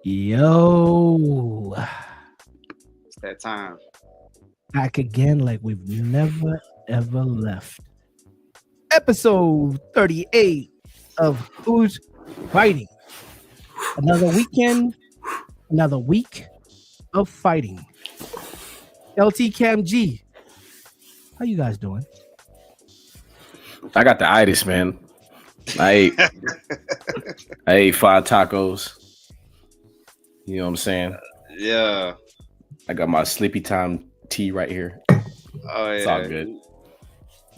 Yo, It's that time. back again like we've never ever left. Episode 38 of Who's Fighting. Another weekend, another week of fighting. LT Kam Gee, how you guys doing? I got the itis, man. I ate I ate 5 tacos. You know what I'm saying? Yeah. I got my sleepy time tea right here. Oh It's all yeah. good.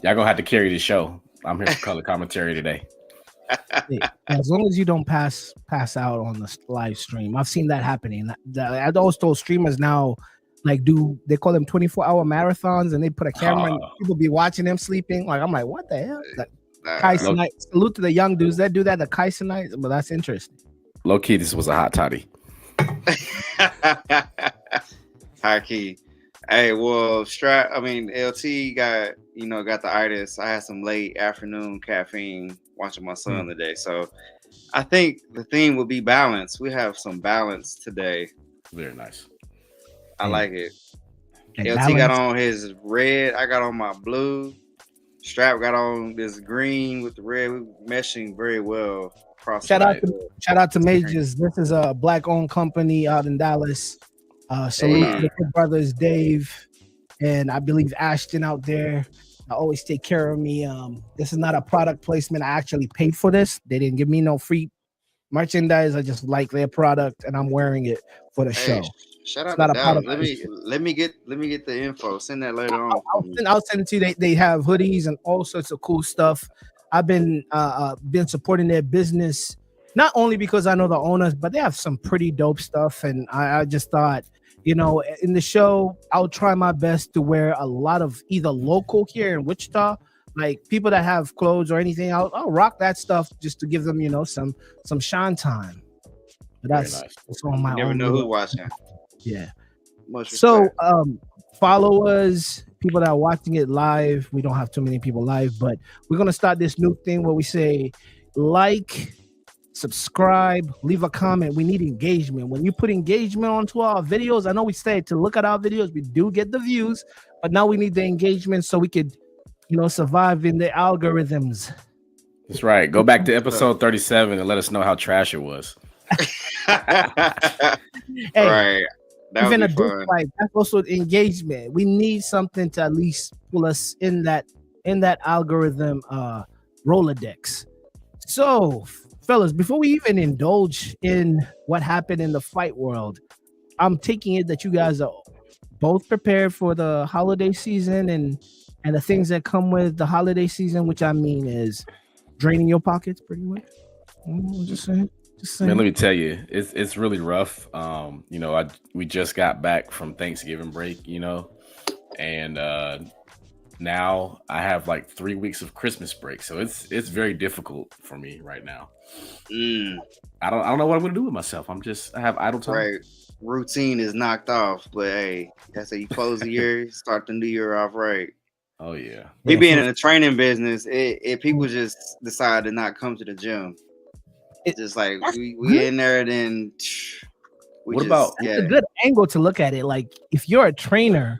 Y'all gonna have to carry the show. I'm here for color commentary today. Hey, as long as you don't pass out on the live stream. I've seen that happening. Those streamers now they call them 24-hour marathons and they put a camera and people be watching them sleeping. Like I'm like, what the hell? Like, Nah. salute to the young dudes that do that, the Kaisenites, but that's interesting. Low key, this was a hot toddy. High key. Hey, well, Strap. I mean, LT got the itis. I had some late afternoon caffeine watching my son today, so I think the theme will be balance. We have some balance today. Very nice. I like it. And LT got on his red. I got on my blue. Strap got on this green with the red. We meshing very well. Shout out to Majors. This is a black-owned company out in Dallas. Salute to the good brothers, Dave, and I believe Ashton out there. I always take care of me. This is not a product placement. I actually paid for this. They didn't give me no free merchandise. I just like their product, and I'm wearing it for the show. Shout out to Dallas. Let me get the info. Send that later on. I'll send it to you. They have hoodies and all sorts of cool stuff. I've been supporting their business not only because I know the owners, but they have some pretty dope stuff. And I just thought, in the show, I'll try my best to wear a lot of either local here in Wichita, like people that have clothes or anything. I'll rock that stuff just to give them, some shine time. But that's on my own. Never know who's watching. Yeah. So follow us, people that are watching it live. We don't have too many people live, but we're gonna start this new thing where we say like, subscribe, leave a comment. We need engagement. When you put engagement onto our videos, I know we say to look at our videos, we do get the views, but now we need the engagement so we could, survive in the algorithms. That's right. Go back to episode 37 and let us know how trash it was. Hey, right. That would be fun. That's also engagement. We need something to at least pull us in that algorithm Rolodex. So, fellas, before we even indulge in what happened in the fight world, I'm taking it that you guys are both prepared for the holiday season and the things that come with the holiday season, which I mean is draining your pockets pretty much. Just saying. Man, let me tell you, it's really rough. We just got back from Thanksgiving break, and now I have like 3 weeks of Christmas break, so it's very difficult for me right now. I don't know what I'm gonna do with myself. I have idle time. Right, routine is knocked off, but hey, that's how you close the year, start the new year off right. Oh yeah, me being in the training business, if people just decide to not come to the gym. It's just like we in there, then that's a good angle to look at it. Like if you're a trainer,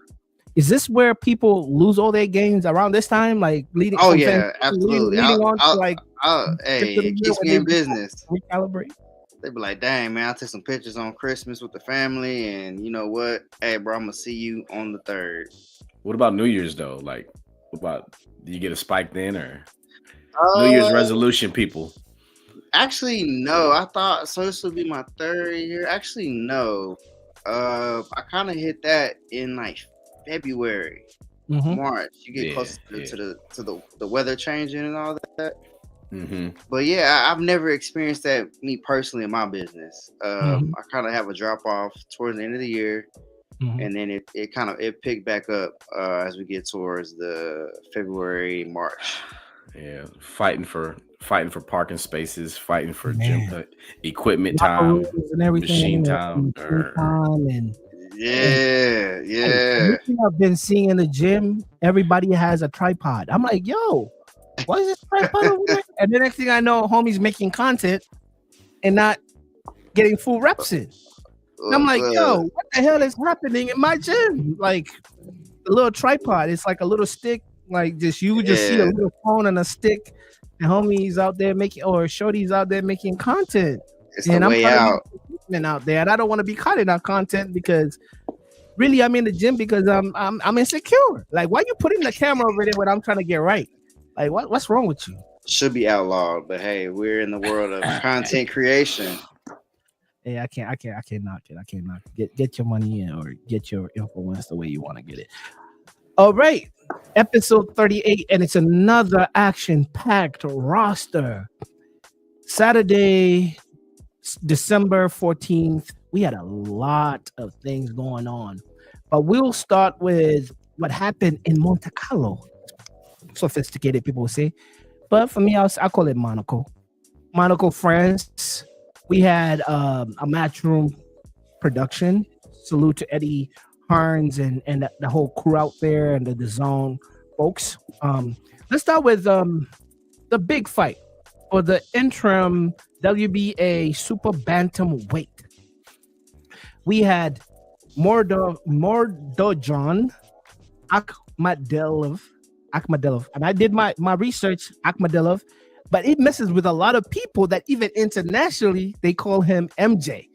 is this where people lose all their gains around this time? Like leading? Oh yeah, absolutely. Leading on to hey, it keeps me in business. Recalibrate. They be like, dang man, I took some pictures on Christmas with the family, and you know what? Hey bro, I'm gonna see you on the 3rd. What about New Year's though? Like, do you get a spike then or New Year's resolution, people? Actually, no. I thought so. This would be my 3rd year. Actually, no. I kind of hit that in like February, March. You get closer to the weather changing and all that. But yeah, I've never experienced that me personally in my business. I kind of have a drop off towards the end of the year, and then it picked back up as we get towards the February, March. Yeah, fighting for parking spaces, fighting for gym equipment time, and everything, machine time, and yeah. I've been seeing in the gym, everybody has a tripod. I'm like, yo, what is this tripod over there? And the next thing I know, homie's making content and not getting full reps in. And I'm like, yo, what the hell is happening in my gym? Like the little tripod, it's like a little stick, like you just see a little phone and a stick, and homies out there making, or shorties out there making content. It's and the way out there, and I don't want to be caught in that content because really I'm in the gym because I'm insecure. Like, why you putting the camera over there when I'm trying to get right? Like, what's wrong with you? Should be outlawed, but hey, we're in the world of content creation. Hey, I can't knock it. I can't knock it. Get your money in or get your influence the way you want to get it. All right, episode 38, and it's another action-packed roster. Saturday, December 14th, we had a lot of things going on, but we'll start with what happened in Monte Carlo. Sophisticated people will say, but for me, I'll call it Monaco. Monaco, France. We had a Matchroom production. Salute to Eddie Hearns and the whole crew out there and the DAZN folks. Let's start with the big fight for the interim WBA super bantamweight. We had Mordojan Akhmadilov, and I did my research, Akhmadilov, but it messes with a lot of people that even internationally they call him MJ.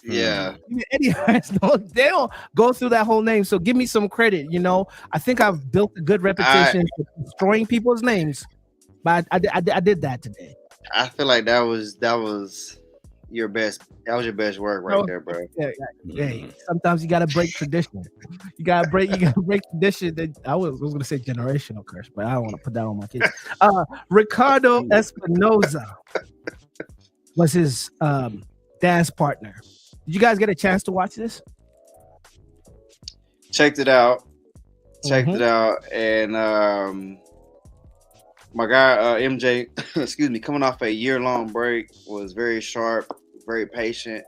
Yeah, Eddie Hearns, they don't go through that whole name. So give me some credit. You know, I think I've built a good reputation for destroying people's names, but I did that today. I feel like that was your best. That was your best work right there, bro. Yeah. Sometimes you gotta break tradition. You gotta break tradition. That I was gonna say generational curse, but I don't want to put that on my kids. Ricardo Espinoza was his dance partner. Did you guys get a chance to watch this? Checked it out, and my guy MJ, excuse me, coming off a year-long break, was very sharp, very patient,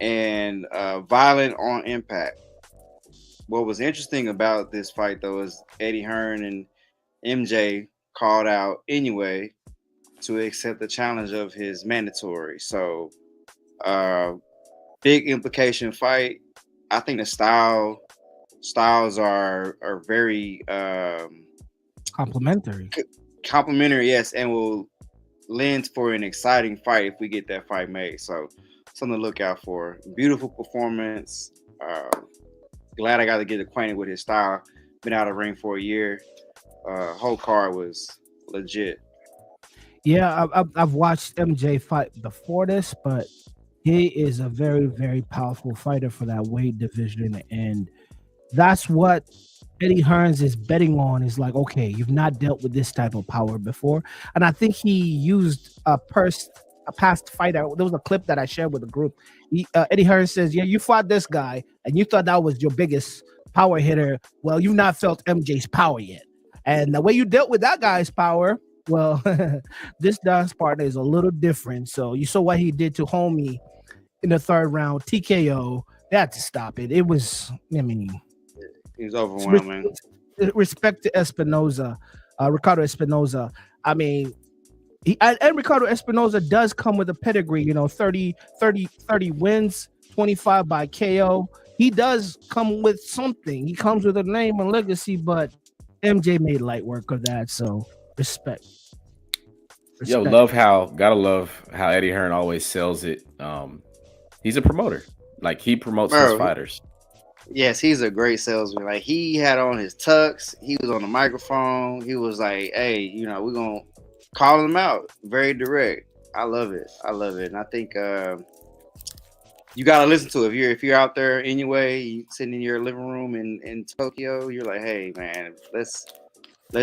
and violent on impact. What was interesting about this fight, though, is Eddie Hearn and MJ called out anyway to accept the challenge of his mandatory. So, big implication fight. I think the styles are very complementary. Complimentary, yes, and will lend for an exciting fight if we get that fight made. So something to look out for. Beautiful performance. Glad I got to get acquainted with his style. Been out of ring for a year. Whole card was legit. Yeah, I've watched MJ fight before this, but he is a very, very powerful fighter for that weight division, and that's what Eddie Hearns is betting on. Is like, okay, you've not dealt with this type of power before, and I think he used a past fighter. There was a clip that I shared with the group. Eddie Hearns says, "Yeah, you fought this guy, and you thought that was your biggest power hitter. Well, you've not felt MJ's power yet, and the way you dealt with that guy's power, well, this dance partner is a little different. So you saw what he did to Homie in the third round, TKO. They had to stop it. It was, I mean." He's overwhelming. Respect to Espinoza, Ricardo Espinoza. I mean, and Ricardo Espinoza does come with a pedigree, you know, 30 wins, 25 by KO. He does come with something. He comes with a name and legacy, but MJ made light work of that. So respect. Yo, gotta love how Eddie Hearn always sells it. He's a promoter. Like, he promotes his fighters. Yes, he's a great salesman. Like, he had on his tux. He was on the microphone. He was like, hey, you know, we're going to call him out. Very direct. I love it. And I think you got to listen to it. If you're out there anyway, you sitting in your living room in Tokyo, you're like, hey, man, let's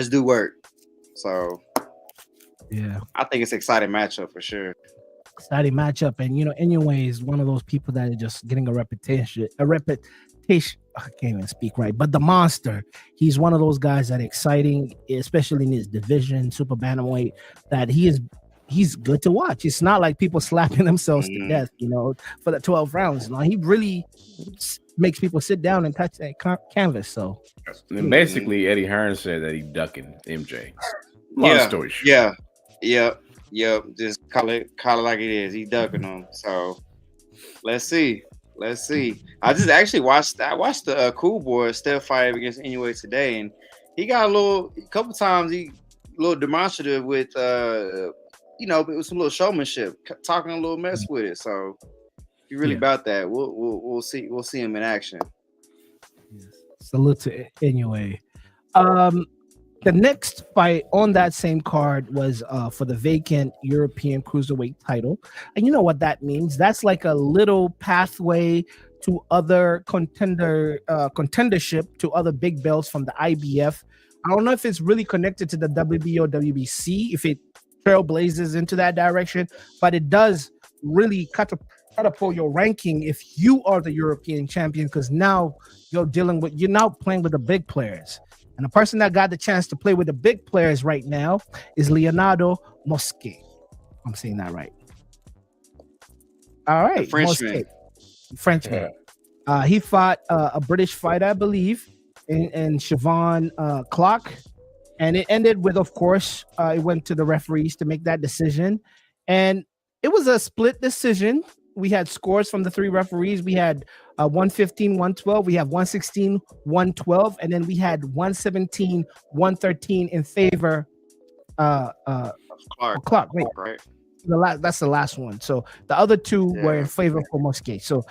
do work. So, yeah, I think it's an exciting matchup for sure. Exciting matchup. And, you know, anyway, is one of those people that are just getting a reputation. I can't even speak right, but the monster, he's one of those guys that exciting, especially in his division, super bantamweight, that he's good to watch. It's not like people slapping themselves to death, you know, for the 12 rounds. Now, he really makes people sit down and touch that canvas. So, and basically, Eddie Hearn said that he ducking MJ. Long story short. Yeah. Yep, just call it like it is. He ducking them. So let's see. Let's see. I just actually watched the Cool Boy Steph fight against Inoue today, and he got a couple times he a little demonstrative with with some little showmanship, talking a little mess with it. So he really about that. We'll see him in action. Salute to Inoue. The next fight on that same card was for the vacant European Cruiserweight title. And you know what that means? That's like a little pathway to other contendership to other big belts from the IBF. I don't know if it's really connected to the WBO or WBC, if it trailblazes into that direction, but it does really catapult your ranking if you are the European champion, because now you're now playing with the big players. And the person that got the chance to play with the big players right now is Leonardo Mosquet. I'm saying that right. All right. Frenchman. He fought a British fighter, I believe, in Siobhan Clark. And it ended with, of course, it went to the referees to make that decision. And it was a split decision. We had scores from the three referees. We had 115, 112. We have 116, 112. And then we had 117, 113 in favor Clark. Wait, right. That's the last one. So the other two were in favor for Mosquet. So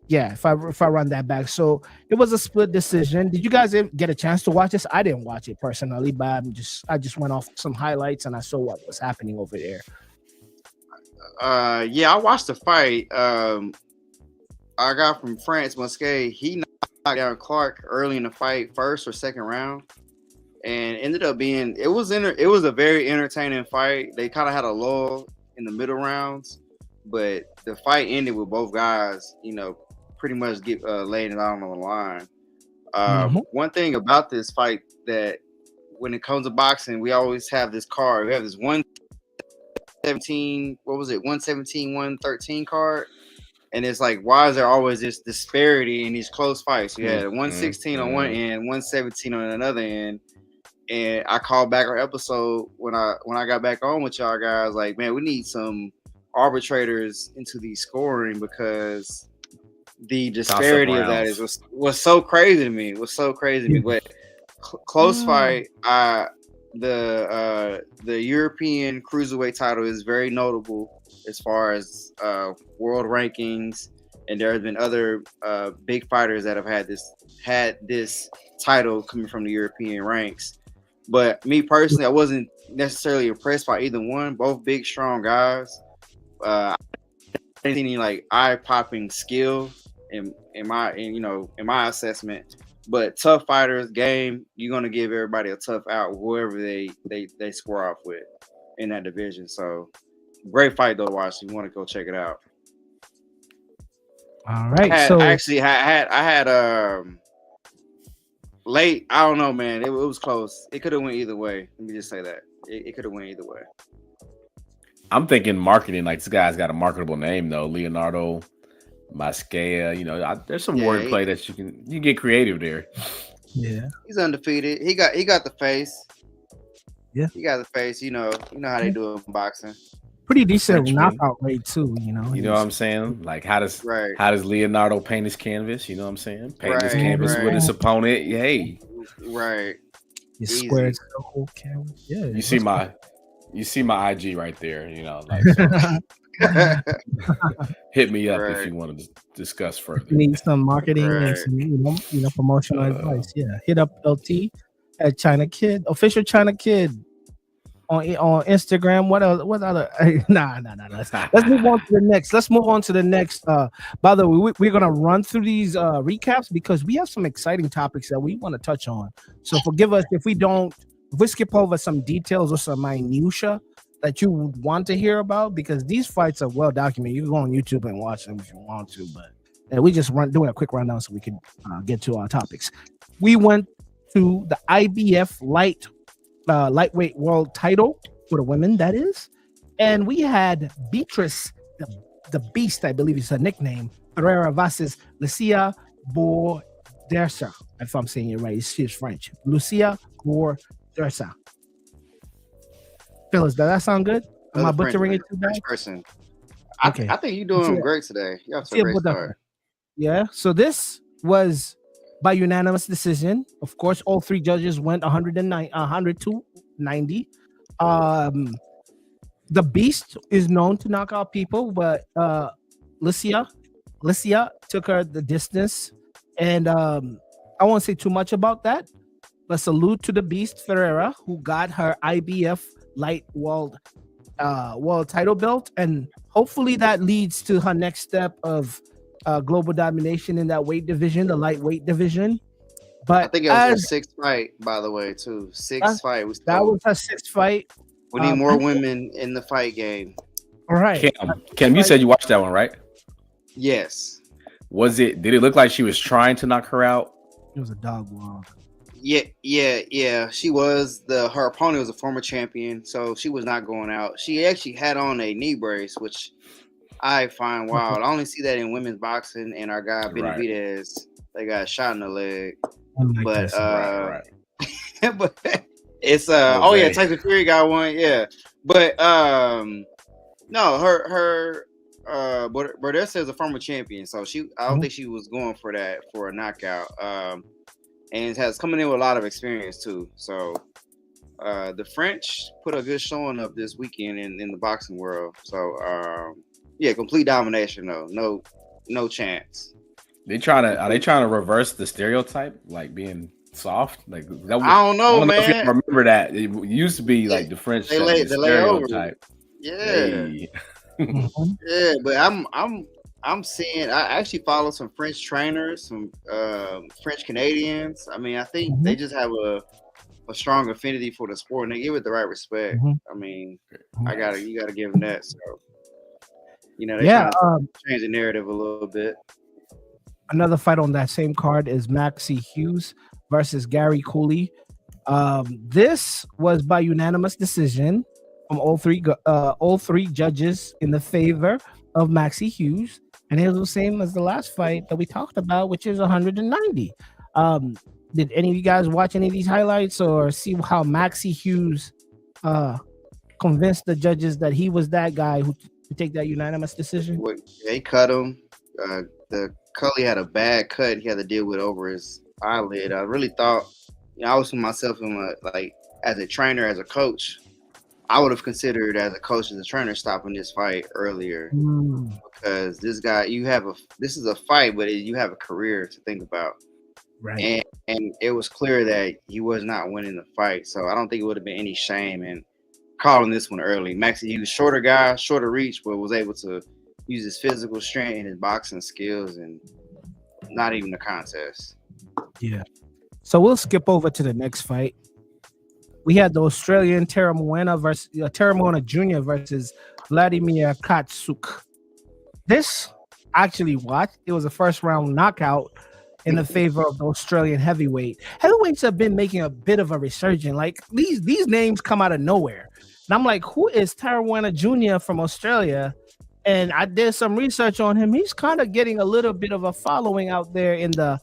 yeah, if I run that back. So it was a split decision. Did you guys get a chance to watch this? I didn't watch it personally, but I just went off some highlights and I saw what was happening over there. I watched the fight. I got from France Mosquet. He knocked down Clark early in the fight, first or second round, and ended up being it was a very entertaining fight. They kind of had a lull in the middle rounds, but the fight ended with both guys, pretty much laying it out on the line. One thing about this fight that when it comes to boxing, we always have this card. We have this 117, 113 card. And it's like, why is there always this disparity in these close fights? You had 116 on one end, 117 on another end. And I called back our episode when I got back on with y'all guys, like, man, we need some arbitrators into the scoring because the disparity of that was so crazy to me. But close fight, the European Cruiserweight title is very notable as far as world rankings, and there have been other big fighters that have had this title coming from the European ranks. But me personally, I wasn't necessarily impressed by either one. Both big, strong guys. I didn't see any like eye-popping skill in my assessment. But tough fighters, game, you're gonna give everybody a tough out, whoever they square off with in that division. So great fight though to watch. You want to go check it out. All right. I had late. I don't know, man. It was close. It could have went either way. Let me just say that it could have went either way. I'm thinking marketing. Like, this guy's got a marketable name though, Leonardo Mosquet. There's some wordplay that you can get creative there. Yeah, he's undefeated. He got the face. Yeah, he got the face. You know how they do it in boxing. Pretty decent knockout rate too. You know what I'm saying? Like, how does Leonardo paint his canvas? You know what I'm saying? Paint his canvas with his opponent. Hey, right. You squared the whole canvas. Yeah. You see my IG right there. Hit me up if you want to discuss further. You need some marketing and some promotional advice. Yeah, hit up LT at China Kid, official China Kid on Instagram. What else? What other? Nah. Let's move on to the next. By the way, we're gonna run through these recaps because we have some exciting topics that we want to touch on. So forgive us if we skip over some details or some minutia that you would want to hear about, because these fights are well documented. You can go on YouTube and watch them if you want to, but we just doing a quick rundown so we can get to our topics. We went to the IBF lightweight world title for the women, that is, and we had Beatrice, the Beast, I believe is her nickname, Ferreira versus Lucia Bordersa. If I'm saying it right, she's French. Lucia Bordersa. Fellas, does that sound good? Am I Other French, butchering it too bad? French person. Okay. I think you're doing great today. You have to a great start. Yeah. So this was by unanimous decision. Of course, all three judges went 100 to 90. The Beast is known to knock out people, but Licia took her the distance, and I won't say too much about that. But salute to the Beast Ferreira, who got her IBF light world title belt, and hopefully that leads to her next step of global domination in that weight division, the lightweight division. But I think it was her sixth fight, by the way, too. Sixth fight. That was her sixth fight. We need more women in the fight game. All right. Cam, you said you watched that one, right? Yes. Did it look like she was trying to knock her out? It was a dog walk. Yeah. She was her opponent was a former champion, so she was not going out. She actually had on a knee brace, which I find wild. I only see that in women's boxing, and our guy Benavidez, they got shot in the leg. But but it's Tyson Fury got one, yeah. But no, her Bordessa is a former champion, so I don't think she was going for a knockout. And has coming in with a lot of experience too. So the French put a good showing up this weekend in the boxing world. So complete domination though. No chance. Are they trying to reverse the stereotype, like being soft? Like that was, I don't know, man. If you remember that it used to be like the French stereotype. Yeah. Yeah, but I'm seeing. I actually follow some French trainers, some French Canadians. I mean, I think they just have a strong affinity for the sport, and they give it the right respect. I mean, you gotta give them that. So, they kind of change the narrative a little bit. Another fight on that same card is Maxie Hughes versus Gary Cooley. This was by unanimous decision from all three judges in the favor of Maxie Hughes, and it was the same as the last fight that we talked about, which is 190. Did any of you guys watch any of these highlights or see how Maxie Hughes convinced the judges that he was that guy who to take that unanimous decision? They cut him. The Cully had a bad cut he had to deal with over his eyelid. I really thought, I was myself as a trainer, as a coach, I would have considered as a coach and a trainer stopping this fight earlier because this guy, this is a fight, but you have a career to think about. Right. And it was clear that he was not winning the fight. So I don't think it would have been any shame in calling this one early. Maxie, he was shorter guy, shorter reach, but was able to use his physical strength and his boxing skills, and not even a contest. Yeah. So we'll skip over to the next fight. We had the Australian Terra Moena Jr. versus Vladimir Katsuk. This actually watched. It was a first round knockout in the favor of the Australian heavyweight. Heavyweights have been making a bit of a resurgence. Like these names come out of nowhere. And I'm like, who is Terra Moena Jr. from Australia? And I did some research on him. He's kind of getting a little bit of a following out there in down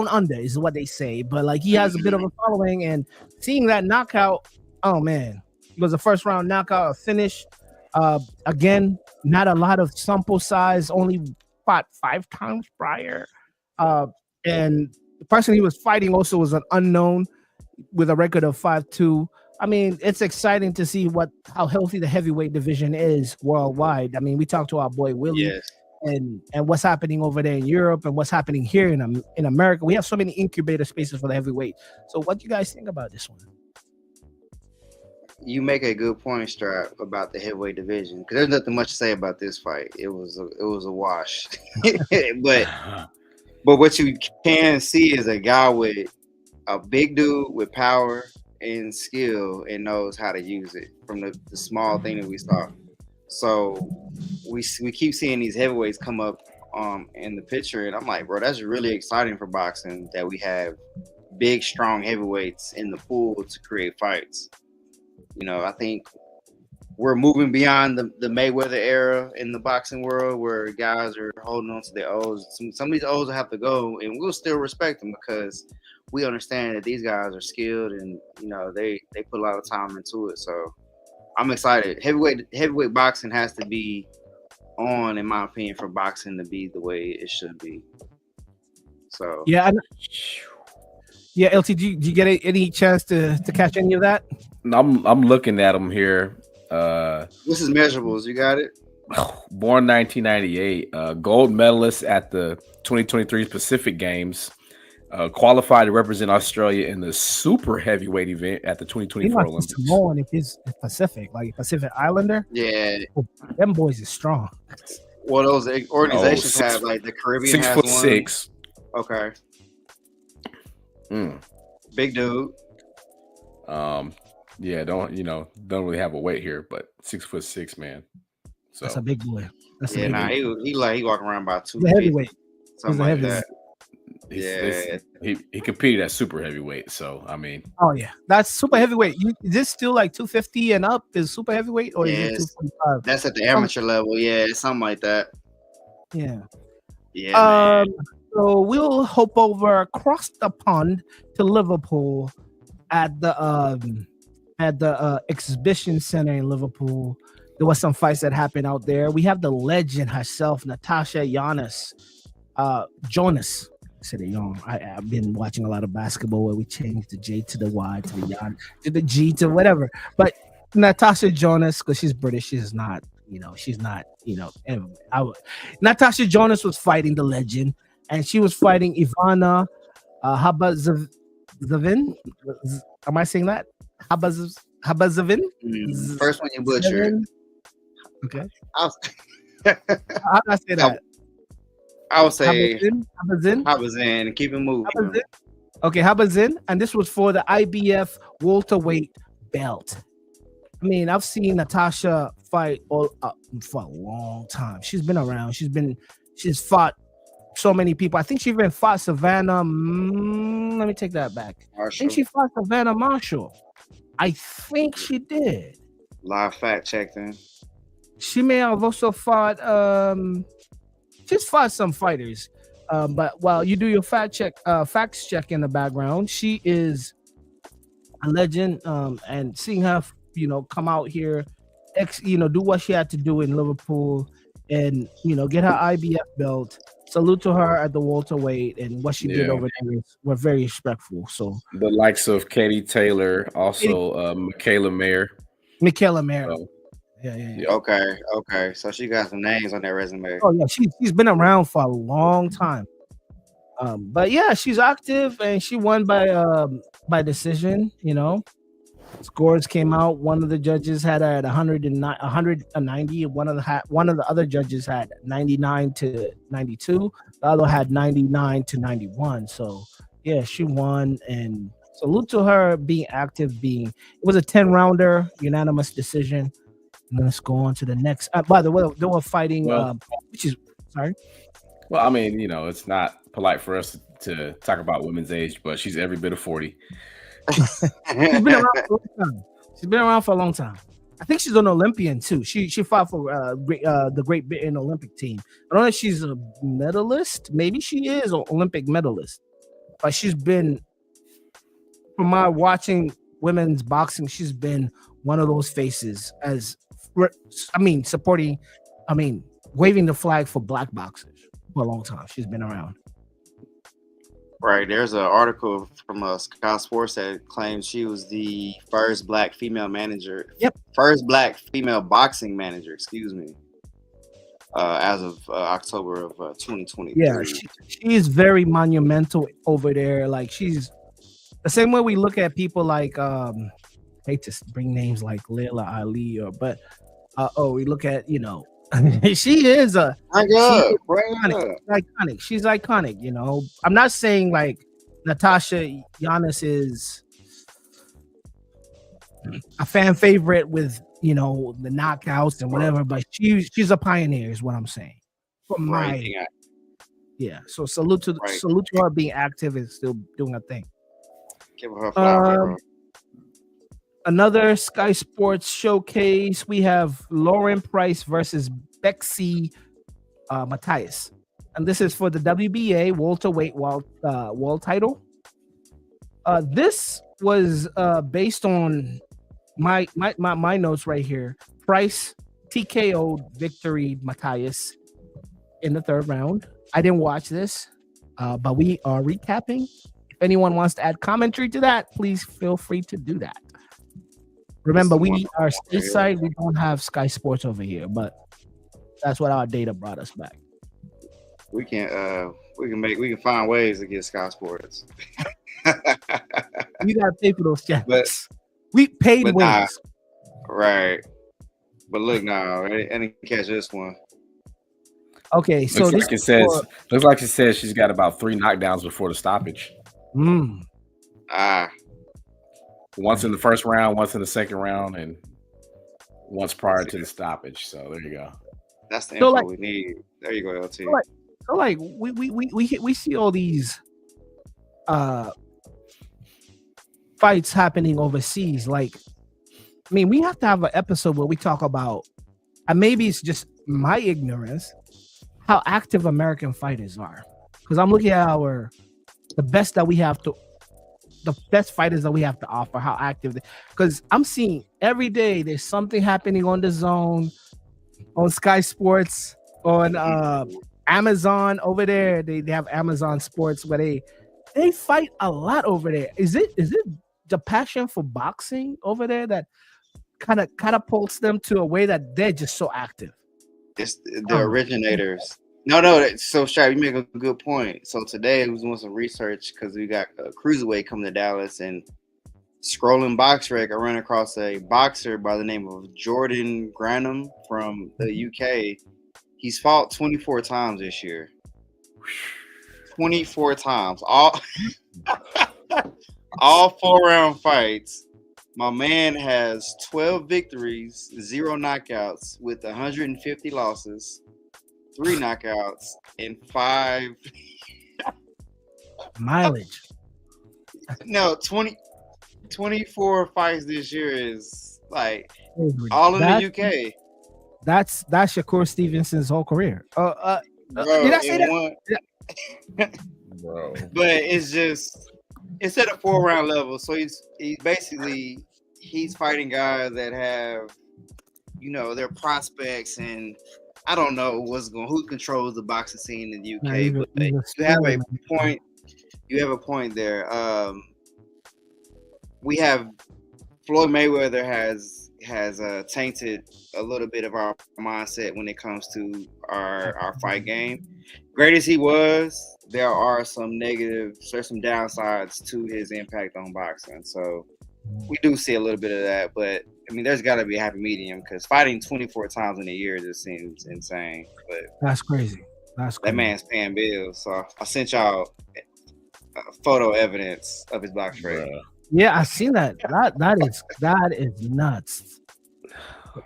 under is what they say. But like he has a bit of a following, and seeing that knockout, oh man, it was a first round knockout, a finish. Again, not a lot of sample size, only fought 5 times prior. And the person he was fighting also was an unknown with a record of 5-2. I mean, it's exciting to see how healthy the heavyweight division is worldwide. I mean, we talked to our boy Willie and what's happening over there in Europe and what's happening here in America. We have so many incubator spaces for the heavyweight. So what do you guys think about this one? You make a good point, Strap, about the heavyweight division, because there's nothing much to say about this fight. It was a wash. but what you can see is a guy with a big dude with power and skill and knows how to use it from the small thing that we saw. So we keep seeing these heavyweights come up in the picture, and I'm like, bro, that's really exciting for boxing that we have big, strong heavyweights in the pool to create fights. I think we're moving beyond the Mayweather era in the boxing world where guys are holding on to their O's. Some of these O's will have to go, and we'll still respect them because we understand that these guys are skilled and they put a lot of time into it. So I'm excited. Heavyweight boxing has to be on, in my opinion, for boxing to be the way it should be. So yeah, LT, did you get any chance to catch any of that? I'm looking at them here. This is measurables. You got it. Born 1998, gold medalist at the 2023 Pacific Games. Qualified to represent Australia in the super heavyweight event at the 2024 Olympics. Samoan if he's Pacific, like Pacific Islander. Yeah, them boys is strong. Well, those organizations have like the Caribbean 6'6". Okay. Big dude. Yeah, don't really have a weight here, but 6'6", man. So that's a big boy. He walking around about 2 heavyweight. Something like that. He competed at super heavyweight, so I mean. Oh yeah, that's super heavyweight. Is this still like 250 and up? Is super heavyweight or is it 245? That's at the amateur level. Yeah, it's something like that. Yeah. Yeah. So we'll hop over across the pond to Liverpool at the exhibition center in Liverpool. There was some fights that happened out there. We have the legend herself, Natasha Jonas. Jonas. I said it young. I've been watching a lot of basketball where we changed the J to the Y to the Jan to the G to whatever. But Natasha Jonas, because she's British, she's not. Natasha Jonas was fighting the legend, and she was fighting Ivana Habazavin. Am I saying Habazavin? First one you butchered. Okay. How do I say that? I would say Habazin. Keep it moving. Okay, Habazin, and this was for the IBF welterweight belt. I mean, I've seen Natasha fight for a long time. She's been around. She's fought so many people. I think she even fought Savannah. Let me take that back. Marshall. I think she fought Savannah Marshall. I think she did. Live fact checked in. She may have also fought. She's fought some fighters. But while you do your facts check in the background, she is a legend. And seeing her, come out here, do what she had to do in Liverpool, and get her IBF belt. Salute to her at the welterweight, and what she did over there were very respectful. So the likes of Katie Taylor, also Michaela Mayer. Yeah. Okay. So she got some names on that resume. Oh yeah, she's been around for a long time. But yeah, she's active, and she won by decision. Scores came out. One of the judges had her at 190. One of the other judges had 99 to 92. The other had 99 to 91. So yeah, she won, and salute to her being active. It was a 10-rounder unanimous decision. And let's go on to the next. By the way, they were fighting. Which is sorry. Well, I mean, it's not polite for us to talk about women's age, but she's every bit of 40. She's been around for a long time. I think she's an Olympian too. She fought for the Great Britain Olympic team. I don't know if she's a medalist. Maybe she is an Olympic medalist. But she's been, from my watching women's boxing, she's been one of those faces waving the flag for black boxers for a long time. She's been around. Right. There's an article from Sky Sports that claims she was the first black female manager. Yep. First black female boxing manager, excuse me. As of October of 2023. Yeah, she is very monumental over there. Like, she's the same way we look at people like I hate to bring names like Layla Ali we look at she is iconic. She's iconic. I'm not saying like Natasha Jonas is a fan favorite with the knockouts and whatever, but she's a pioneer is what I'm saying. So salute to her being active and still doing her thing. Give her a flower. Another Sky Sports showcase. We have Lauren Price versus Bexy Matthias, and this is for the WBA welterweight world title. This was based on my notes right here. Price TKO victory Matthias in the third round. I didn't watch this, but we are recapping. If anyone wants to add commentary to that, please feel free to do that. Remember, we are stateside. We don't have Sky Sports over here, but that's what our data brought us back. We can find ways to get Sky Sports. You gotta pay for those channels. We paid ways. Nah, right. But look now, I didn't catch this one. Okay, so looks like it says she's got about 3 knockdowns before the stoppage. Once in the first round, once in the second round, and once prior to the stoppage. So there you go. That's the info we need. There you go, LT. We see all these fights happening overseas. Like, I mean, we have to have an episode where we talk about, and maybe it's just my ignorance, how active American fighters are. Because I'm looking at the best fighters that we have to offer, how active. Because I'm seeing every day there's something happening on the Zone, on Sky Sports, on Amazon over there. They have Amazon Sports where they fight a lot over there. Is it the passion for boxing over there that kind of catapults them to a way that they're just so active? It's the originators. No. So, Strap, you make a good point. So today I was doing some research because we got a cruiserweight coming to Dallas, and scrolling BoxRec, I ran across a boxer by the name of Jordan Granum from the UK. He's fought 24 times this year. 24 times. All 4-round fights. My man has 12 victories, 0 knockouts, with 150 losses, 3 knockouts, and 5 mileage. No, 24 fights this year is like all in the UK. That's Shakur Stevenson's whole career. Bro, did I say that? Bro. But it's at a 4-round level, so he's fighting guys that have, their prospects, and I don't know who controls the boxing scene in the UK. But you have a point. You have a point there. We have Floyd Mayweather has tainted a little bit of our mindset when it comes to our fight game. Great as he was, there's some downsides to his impact on boxing. So we do see a little bit of that, but I mean, there's got to be a happy medium, because fighting 24 times in a year just seems insane. But that's crazy. That man's paying bills. So I sent y'all photo evidence of his box rate. Yeah, I seen that. That is nuts.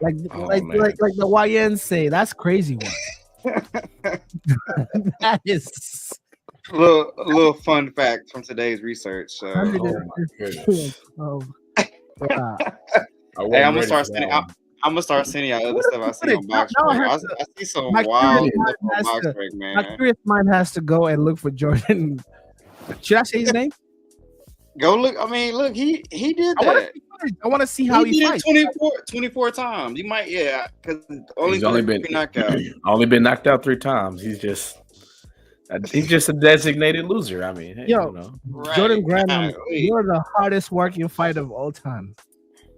Like the YN say, that's crazy one. That is a little fun fact from today's research. So. Hey, I'm gonna start sending y'all other stuff I see on BoxRec. I see some wild stuff on BoxRec, man. My curious mind has to go and look for Jordan. Should I say his name? Go look. I mean, look, he did that. I want to see how he fights. 24 times. You might, because he's only been knocked out. Only been knocked out 3 times. He's just a designated loser. I mean, hey, Jordan Granum, you're the hardest working fighter of all time.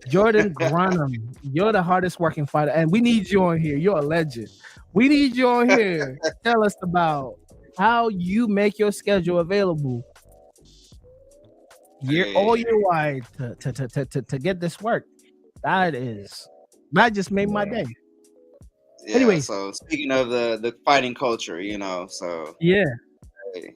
Jordan Granum, you're the hardest working fighter, and we need you on here. You're a legend. We need you on here. Tell us about how you make your schedule available all year wide to get this work. That just made my day. Yeah, anyway, so speaking of the fighting culture, so yeah,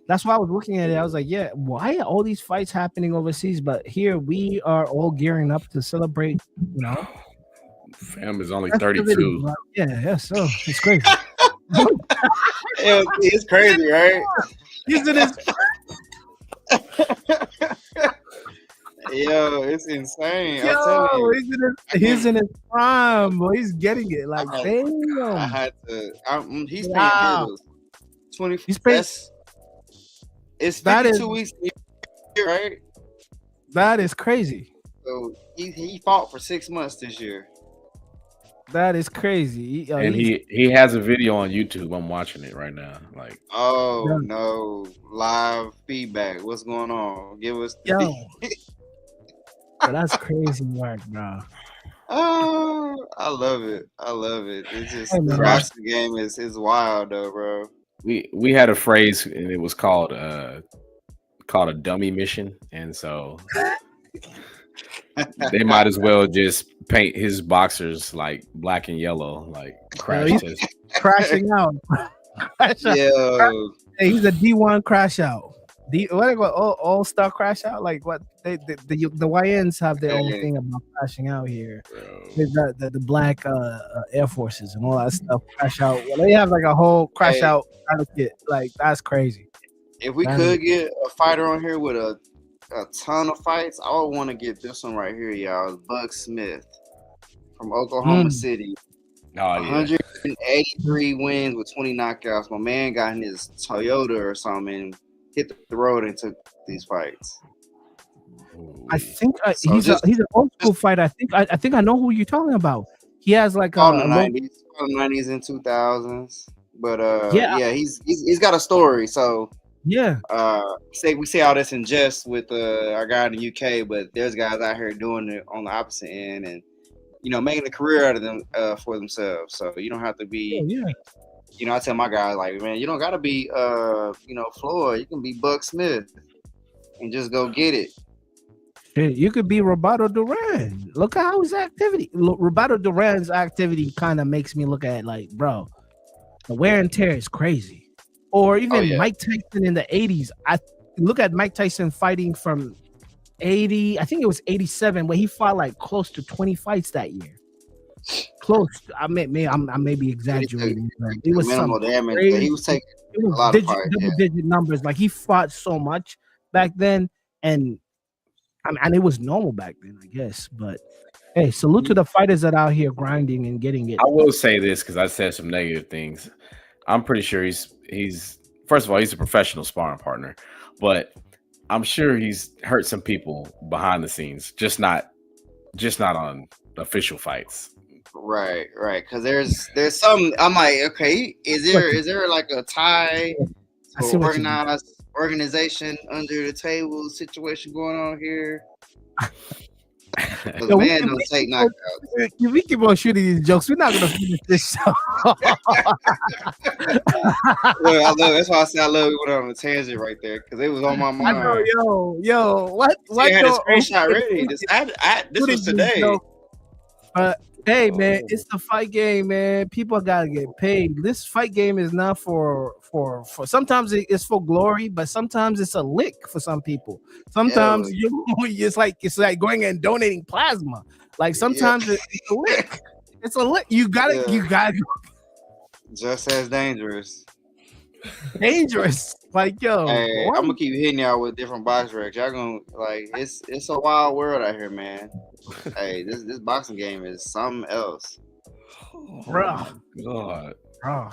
that's why I was looking at it. I was like, yeah, why are all these fights happening overseas? But here we are all gearing up to celebrate. Fam is only 32. Yeah, so it's crazy. It's crazy, right? He's in his. Yo, it's insane. I'm telling you. He's in his prime, boy. He's getting it. Like, damn. I had to. He's paying bills. 20. It's 52 weeks, right? That is crazy. So he fought for 6 months this year. That is crazy. And he has a video on YouTube. I'm watching it right now. Like, oh no, live feedback. What's going on? Give us. That's crazy work, bro. Oh, I love it. It's just the wrestling game is wild though, bro. We had a phrase and it was called a dummy mission, and so they might as well just paint his boxers like black and yellow, like crash test. Crashing out. Yo. Hey, he's a D1 crash out. What they call all-star crash out? Like what the YNs have their own thing about crashing out here. The black Air Forces and all that stuff crash out. Well, they have like a whole crash out kind of kit. Like that's crazy. If we could get a fighter on here with a ton of fights, I would want to get this one right here, y'all. Buck Smith from Oklahoma City. Oh, 183 wins with 20 knockouts. My man got in his Toyota or something, hit the road and took these fights. I think he's an old school fighter. I think I know who you're talking about. He has like all the 90s and 2000s. But he's got a story. So we say all this in jest with our guy in the UK, but there's guys out here doing it on the opposite end and making a career out of them for themselves. So you don't have to be. I tell my guys like, man, you don't gotta be Floyd. You can be Buck Smith and just go get it. You could be Roberto Duran. Look at how his activity. Roberto Duran's activity kind of makes me look at like, bro, the wear and tear is crazy. Or even Mike Tyson in the 80s. I look at Mike Tyson fighting from 80, I think it was 87, where he fought like close to 20 fights that year. Close. I may be exaggerating. It was some crazy. He was taking a lot of fights, double-digit numbers. Like he fought so much back then, and it was normal back then, I guess. But hey, salute to the fighters that are out here grinding and getting it. I will say this because I said some negative things. I'm pretty sure he's first of all, he's a professional sparring partner, but I'm sure he's hurt some people behind the scenes, just not on official fights. Right. Because there's some. I'm like, okay, is there like a tie or organization under the table situation going on here? Yo, man don't take knockouts. If we keep on shooting these jokes, we're not gonna finish this show. Look, I love. That's why I said I love. We went on a tangent right there because it was on my mind. I know, yo, what? I had a screenshot ready. This was today. Hey man, it's the fight game, man. People gotta get paid. This fight game is not for sometimes it's for glory, but sometimes it's a lick for some people. Sometimes it's like going and donating plasma. Like sometimes it's a lick. It's a lick. You gotta just as dangerous. Like yo, hey, I'm gonna keep hitting y'all with different box recs. Y'all gonna like it's a wild world out here, man. Hey, this boxing game is something else. Bro. God.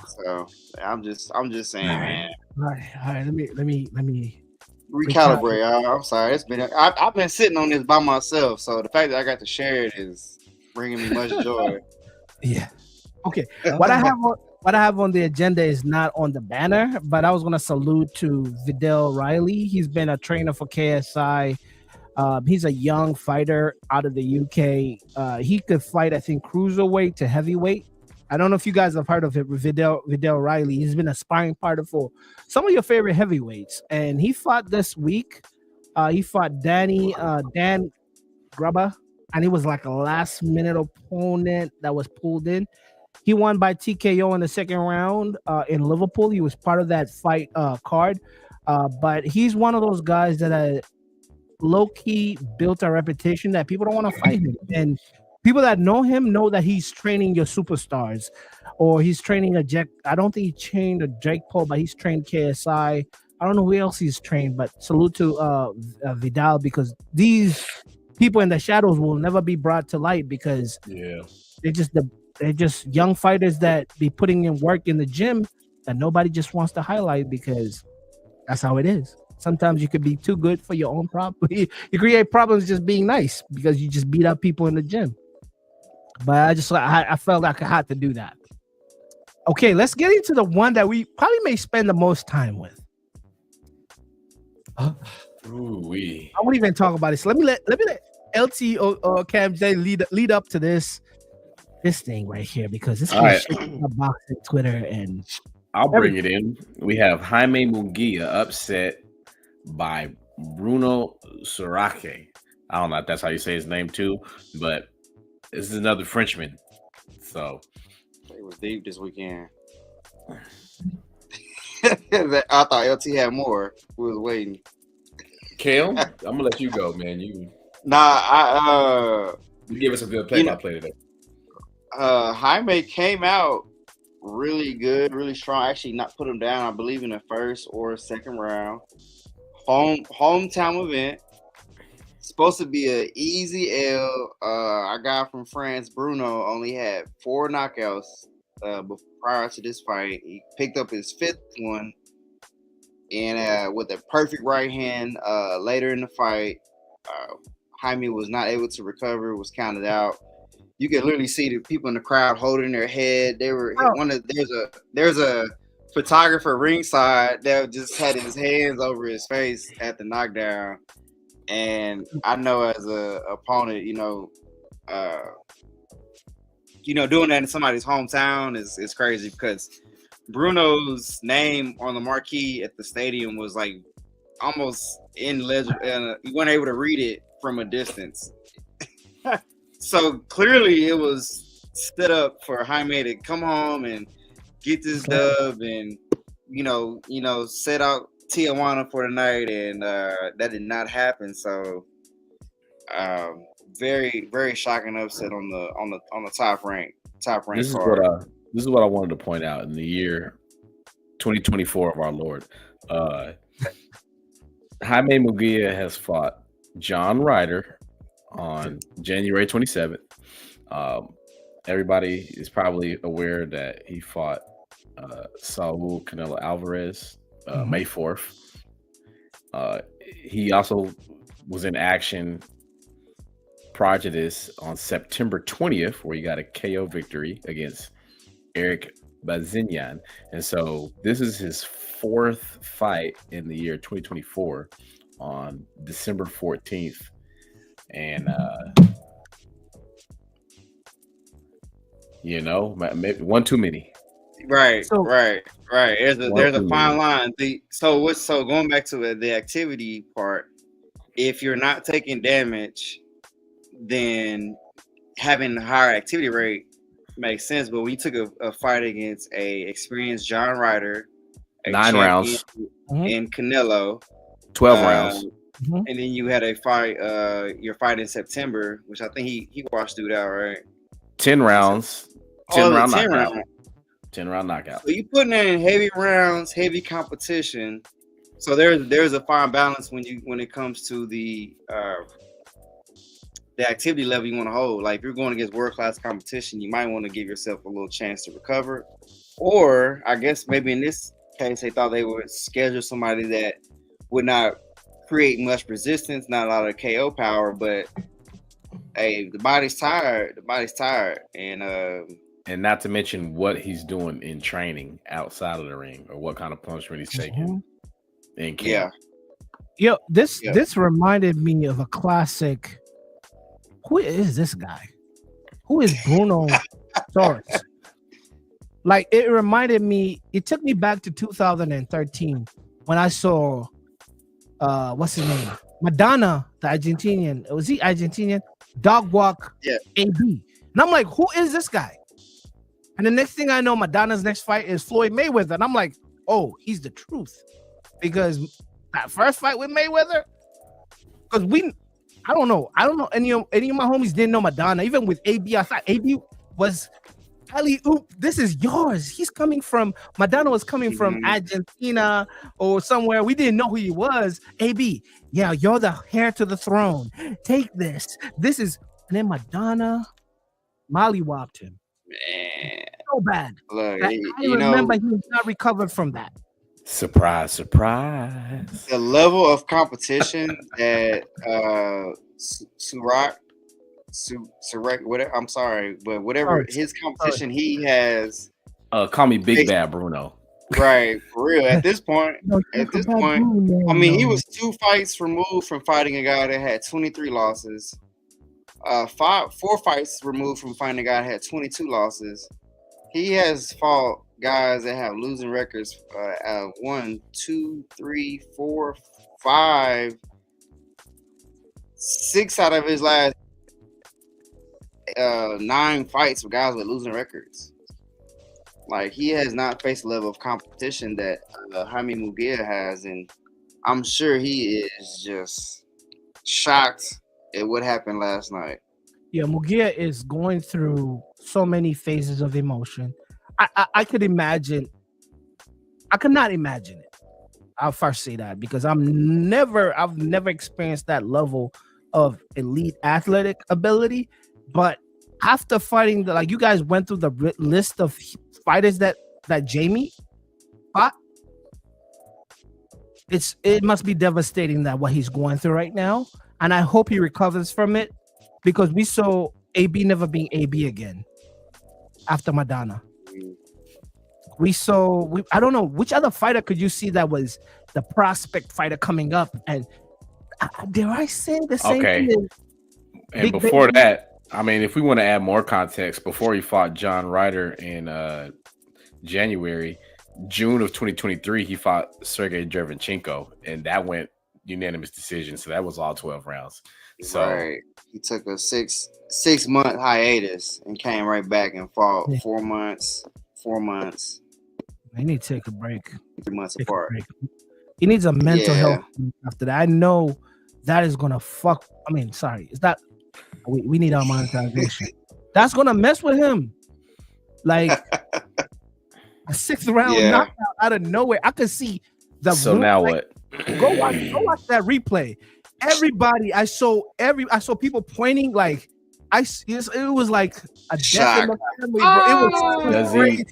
So I'm just saying, man. All right. Let me recalibrate. I'm sorry. It's been I've been sitting on this by myself, so the fact that I got to share it is bringing me much joy. Yeah. Okay. What I have on the agenda is not on the banner, but I was gonna salute to Vidal Riley. He's been a trainer for KSI. He's a young fighter out of the UK. He could fight, I think, cruiserweight to heavyweight. I don't know if you guys have heard of it. Vidal Riley. He's been a sparring partner for some of your favorite heavyweights, and he fought this week. He fought Dan Grubber, and he was like a last-minute opponent that was pulled in. He won by TKO in the second round in Liverpool. He was part of that fight card, but he's one of those guys that low-key built a reputation that people don't want to fight him. And people that know him know that he's training your superstars, or he's training I don't think he trained a Jake Paul, but he's trained KSI. I don't know who else he's trained, but salute to Vidal, because these people in the shadows will never be brought to light because they're just young fighters that be putting in work in the gym that nobody just wants to highlight because that's how it is. Sometimes you could be too good for your own problem. You create problems just being nice because you just beat up people in the gym. But I felt like I had to do that. Okay, let's get into the one that we probably may spend the most time with. Ooh-wee. I won't even talk about this. Let me let LT or Kam J lead up to this thing right here, because this is shaking the box in Twitter, and I'll bring it in. We have Jaime Munguia upset by Bruno Sorake. I don't know if that's how you say his name too, but this is another Frenchman. So it was deep this weekend. I thought LT had more. We was waiting. Kale, I'm gonna let you go, man. You give us a good play-by-play today. Jaime came out really good, really strong. Actually, not put him down, I believe, in the first or second round. Hometown event. Supposed to be an easy L. Our guy from France, Bruno, only had 4 knockouts prior to this fight. He picked up his 5th one, and with a perfect right hand later in the fight, Jaime was not able to recover, was counted out. You could literally see the people in the crowd holding their head. They were there's a photographer ringside that just had his hands over his face at the knockdown. And I know as a opponent, doing that in somebody's hometown is crazy, because Bruno's name on the marquee at the stadium was like almost illegible, and you weren't able to read it from a distance. So clearly it was set up for Jaime to come home and get this dub and, set out Tijuana for the night, and that did not happen. So very, very shocking upset on the top rank card. This is what I wanted to point out in the year 2024 of our Lord. Jaime Munguia has fought John Ryder on January 27th. Everybody is probably aware that he fought Saul Canelo Alvarez May 4th. He also was in action prior to this on September 20th, where he got a KO victory against Eric Bazinian. And so this is his 4th fight in the year 2024 on December 14th. And maybe one too many. Right. There's a fine line. So going back to the activity part, if you're not taking damage, then having a higher activity rate makes sense. But we took a fight against a experienced John Ryder, 9 rounds, and Canelo, 12 rounds. And then you had a fight, your fight in September, which I think he washed dude out, right? 10 rounds. 10 round knockout. 10 round knockout. So you putting in heavy rounds, heavy competition. So there's a fine balance when it comes to the activity level you want to hold. Like if you're going against world class competition, you might want to give yourself a little chance to recover. Or I guess maybe in this case they thought they would schedule somebody that would not create much resistance, not a lot of KO power, but hey, the body's tired. And not to mention what he's doing in training outside of the ring, or what kind of punishment he's taking in camp. Yo, this reminded me of a classic. Who is this guy? Who is Bruno Torres? Like it reminded me. It took me back to 2013 when I saw what's his name? Madonna, the Argentinian. Was he Argentinian? Dog walk AB. And I'm like, who is this guy? And the next thing I know, Madonna's next fight is Floyd Mayweather. And I'm like, oh, he's the truth. Because that first fight with Mayweather, because I don't know any of my homies didn't know Madonna. Even with AB, I thought AB was this is yours. Madonna was coming from Argentina or somewhere. We didn't know who he was. AB, yeah, you're the heir to the throne. Take this. This is, and then Madonna mollywopped him. Man, So bad. Look, I remember he was not recovered from that. Surprise, surprise. The level of competition that Surek, whatever. I'm sorry, but whatever his competition he has. Call me Big Bad Bruno. Right, for real. At this point, I mean, he was 2 fights removed from fighting a guy that had 23 losses. 4 fights removed from fighting a guy that had 22 losses. He has fought guys that have losing records. 1, 2, 3, 4, 5, 6 out of his last 9 fights with guys with losing records. Like, he has not faced a level of competition that Jaime Munguia has, and I'm sure he is just shocked at what happened last night. Yeah, Munguia is going through so many phases of emotion. I could imagine. I could not imagine it. I'll first say that because I've never experienced that level of elite athletic ability. But after fighting, like you guys went through the list of fighters that Jamie fought, it must be devastating that what he's going through right now. And I hope he recovers from it because we saw AB never being AB again after Madonna. I don't know which other fighter could you see that was the prospect fighter coming up, and dare I say the same thing? And before that, I mean, if we want to add more context, before he fought John Ryder in June of 2023, he fought Sergey Derevyanchenko, and that went unanimous decision. So that was all 12 rounds. So right. He took a 6-month hiatus and came right back and fought 4 months. He needs to take a break. 3 months apart. He needs a mental health after that. I know that is gonna fuck. I mean, sorry, it's not. We need our monetization. That's gonna mess with him. Like a 6th round knockout out of nowhere. I could see the. So now what? Go watch that replay. Everybody, I saw people pointing like it was like a death in the family, bro. It was so crazy.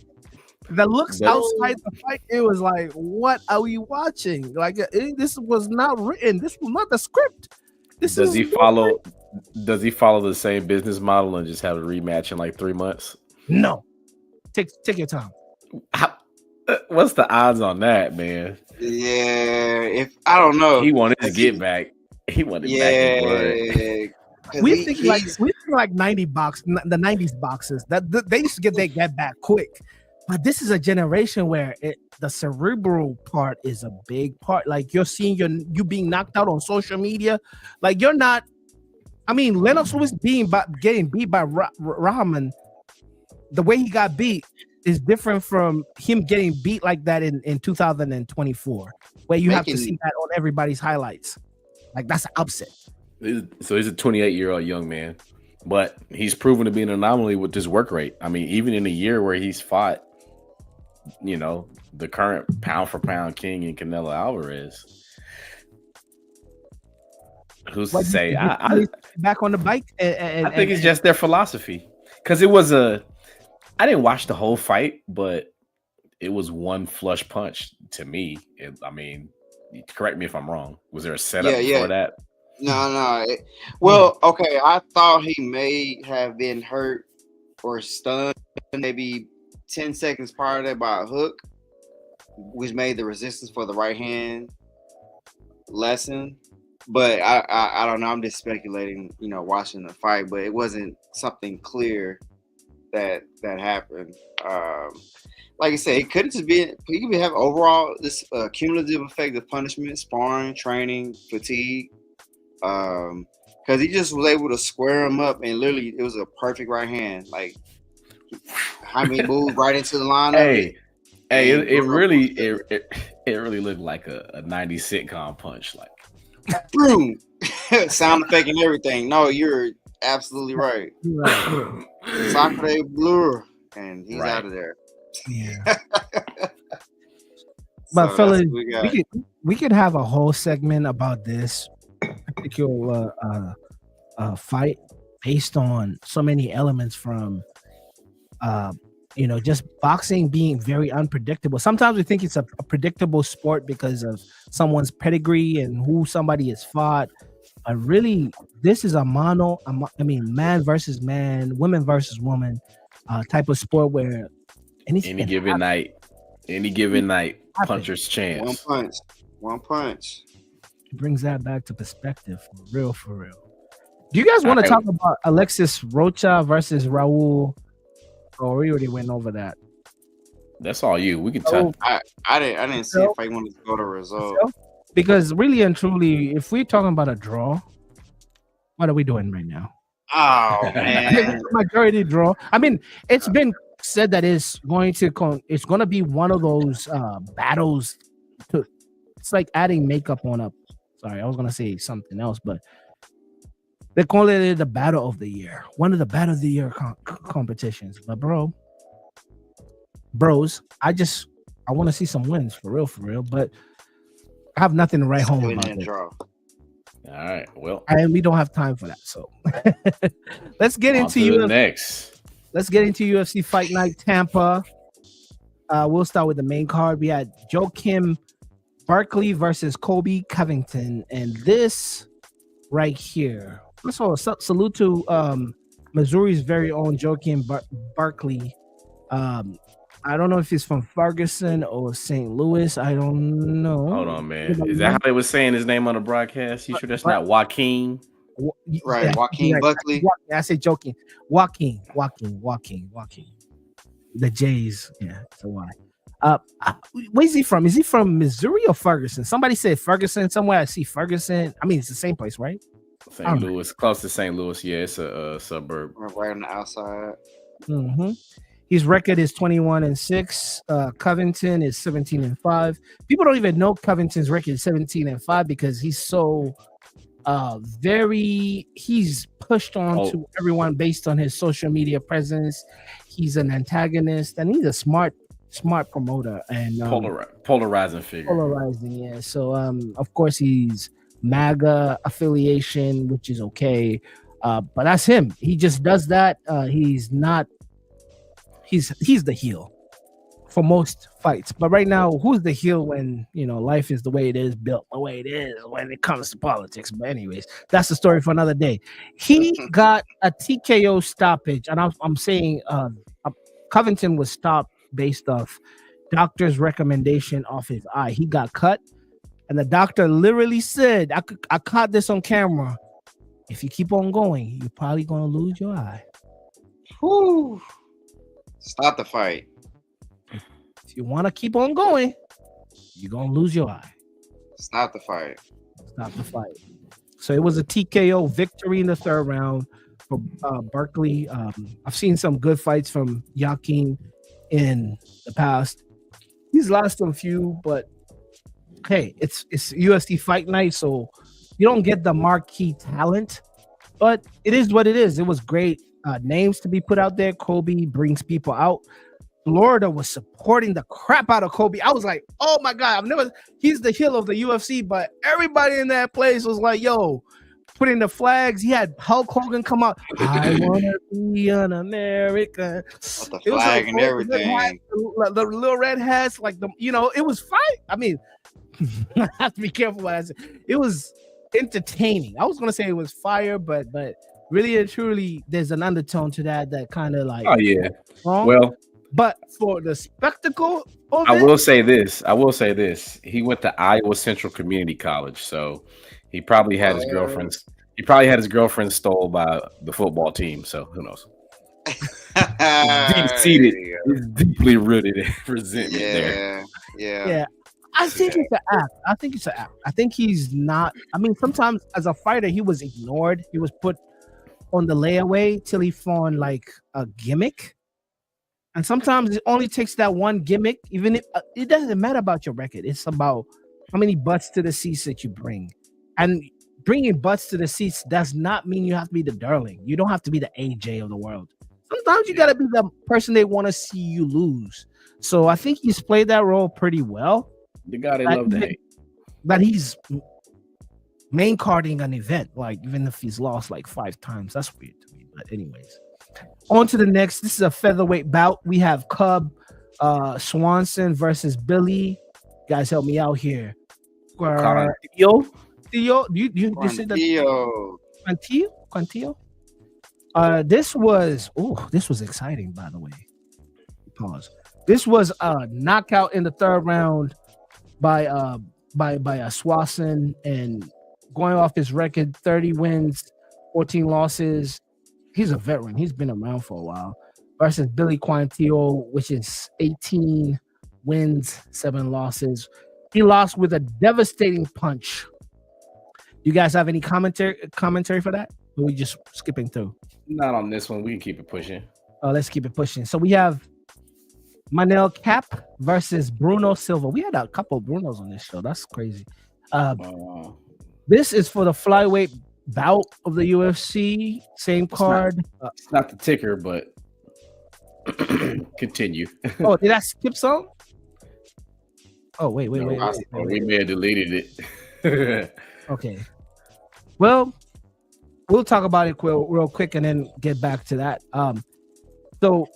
The looks outside the fight, it was like, what are we watching? Like, this was not written. This was not the script. Does he follow the same business model and just have a rematch in like 3 months? No. Take your time. What's the odds on that, man? Yeah, if I don't know. He wanted to get back. He wanted back in blood. We think like the 90s boxers that they used to get their get back quick. But this is a generation where the cerebral part is a big part. Like you're seeing you being knocked out on social media. Like you're not. I mean, Lennox Lewis getting beat by Rahman. The way he got beat is different from him getting beat like that in 2024, where you have to see that on everybody's highlights. Like that's an upset. So he's a 28-year-old young man, but he's proven to be an anomaly with his work rate. I mean, even in a year where he's fought, the current pound for pound king in Canelo Alvarez. Who's to say? I back on the bike. I think it's just their philosophy. Because it was I didn't watch the whole fight, but it was one flush punch to me. I mean, correct me if I'm wrong. Was there a setup for that? No. Well, okay. I thought he may have been hurt or stunned maybe 10 seconds prior to that by a hook, which made the resistance for the right hand lessen. But I don't know. I'm just speculating, watching the fight, but it wasn't something clear that happened. Like I said, it could just be. He could have overall this cumulative effect of punishment, sparring, training, fatigue. Because he just was able to square him up, and literally, it was a perfect right hand. Like, Jaime moved right into the lineup. It really looked like a 90s sitcom punch, like boom, sound effect and everything. No, you're absolutely right. Sacre bleu, and he's out of there. Yeah. But fellas, we could have a whole segment about this particular fight based on so many elements from just boxing being very unpredictable. Sometimes we think it's a predictable sport because of someone's pedigree and who somebody has fought. But really, this is man versus man, woman versus woman type of sport where any given night, puncher's chance. One punch. It brings that back to perspective, for real. Do you guys want to talk about Alexis Rocha versus Raul? Oh, we already went over that. That's all you. We can talk. I didn't see if I wanted to go to result. Because really and truly, if we're talking about a draw, what are we doing right now? Oh man, majority draw. I mean, it's been said that it's going to be one of those battles. It's like adding makeup on a. Sorry, I was gonna say something else, but they call it the battle of the year, one of the battle of the year competitions. But bros, I want to see some wins for real. But I have nothing to write home about it. Draw. All right, well, and we don't have time for that. So let's get into UFC next. Let's get into UFC Fight Night Tampa. We'll start with the main card. We had Joaquin Barkley versus Colby Covington, and this right here. First of all, salute to Missouri's very own Joaquin Barkley. I don't know if he's from Ferguson or St. Louis. I don't know. Hold on, man. Is that how they were saying his name on the broadcast? You sure that's not Joaquin? Right, yeah, Joaquin Buckley. I said joking. Joaquin. The J's. Yeah, that's why. Where's he from? Is he from Missouri or Ferguson? Somebody said Ferguson. Somewhere I see Ferguson. I mean, it's the same place, right? St. Louis, close to St. Louis. Yeah, it's a suburb. Right on the outside. Mm-hmm. His record is 21-6. Covington is 17-5. People don't even know Covington's record is 17-5 because he's so he's pushed on to everyone based on his social media presence. He's an antagonist and he's a smart promoter and polarizing figure. Polarizing, yeah. So of course he's MAGA affiliation, which is okay. But that's him. He just does that. He's the heel for most fights. But right now, who's the heel when life is the way it is, built the way it is when it comes to politics? But anyways, that's the story for another day. He got a TKO stoppage, and I'm saying Covington was stopped based off doctor's recommendation of his eye. He got cut, and the doctor literally said, I caught this on camera. If you keep on going, you're probably going to lose your eye. Whew. Stop the fight. If you want to keep on going, you're going to lose your eye. Stop the fight. So it was a TKO victory in the third round for Barkley. I've seen some good fights from Joaquin in the past. He's lost a few, but hey, it's UFC Fight Night, so you don't get the marquee talent, but it is what it is. It was great names to be put out there. Kobe brings people out. Florida was supporting the crap out of Kobe. I was like, oh my God, he's the heel of the UFC, but everybody in that place was like, yo, putting the flags. He had Hulk Hogan come out. I want to be an American. With the flag and everything. The little red hats, like it was fine. I mean, I have to be careful what I say. It was entertaining. I was going to say it was fire, but really and truly, there's an undertone to that kind of like. Oh, yeah. Wrong. Well, but for the spectacle of I will say this. He went to Iowa Central Community College, so he probably had his girlfriend. He probably had his girlfriend stole by the football team. So who knows? Deep-seated, deeply rooted resentment there. Yeah. I think it's an act. I think he's not. I mean, sometimes as a fighter, he was ignored. He was put on the layaway till he found like a gimmick. And sometimes it only takes that one gimmick, even if it doesn't matter about your record. It's about how many butts to the seats that you bring. And bringing butts to the seats does not mean you have to be the darling. You don't have to be the AJ of the world. Sometimes you got to be the person they want to see you lose. So I think he's played that role pretty well. The guy they love to hate. But he's main carding an event, like even if he's lost like 5 times. That's weird to me. But anyways. On to the next. This is a featherweight bout. We have Cub Swanson versus Billy. Guys, help me out here. Yo, Theo, you said that Quantillo? This was exciting, by the way. Pause. This was a knockout in the third round by Swanson, and going off his record, 30 wins, 14 losses. He's a veteran. He's been around for a while. Versus Billy Quantillo, which is 18 wins, 7 losses. He lost with a devastating punch. You guys have any commentary for that? Or are we just skipping through? Not on this one. We can keep it pushing. Let's keep it pushing. So we have Manel Cap versus Bruno Silva. We had a couple of Brunos on this show. That's crazy. This is for the flyweight bout of the UFC. Same card. It's not the ticker, but continue. Oh, did I skip some? Oh, wait. We may have deleted it. Okay. Well, we'll talk about it real quick and then get back to that. So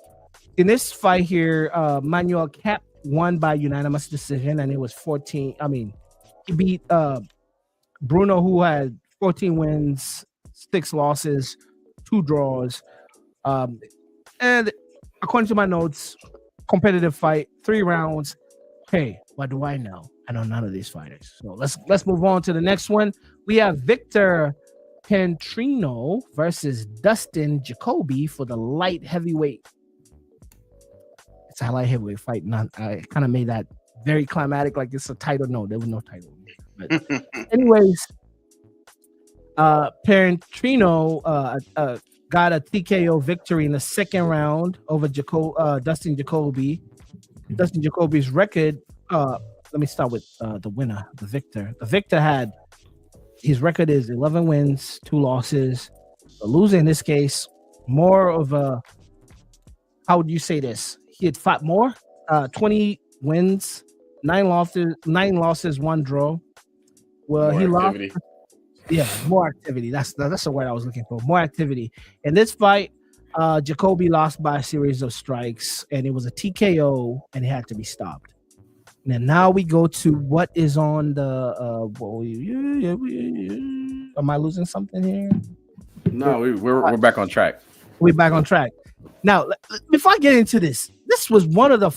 in this fight here, Manuel Cap won by unanimous decision, and it was 14. I mean, he beat Bruno, who had 14 wins, 6 losses, 2 draws. And according to my notes, competitive fight, 3 rounds. Hey, what do I know? I know none of these fighters. So let's move on to the next one. We have Victor Petrino versus Dustin Jacoby for the light heavyweight. It's a light heavyweight fight. I kind of made that very climatic, like it's a title. No, there was no title. But anyways, Petrino got a TKO victory in the second round over Dustin Jacoby. Dustin Jacoby's record. Let me start with the winner, the victor. The victor had his record is 11 wins, 2 losses. The loser in this case, more of a, how would you say this? He had fought more, 20 wins, 9 losses, 1 draw. Well, he lost. Yeah, more activity. That's the word I was looking for. More activity. In this fight, Jacoby lost by a series of strikes, and it was a TKO, and it had to be stopped. And now we go to what is on the. Am I losing something here? No, we're back on track. We're back on track. Now, before I get into this was one of the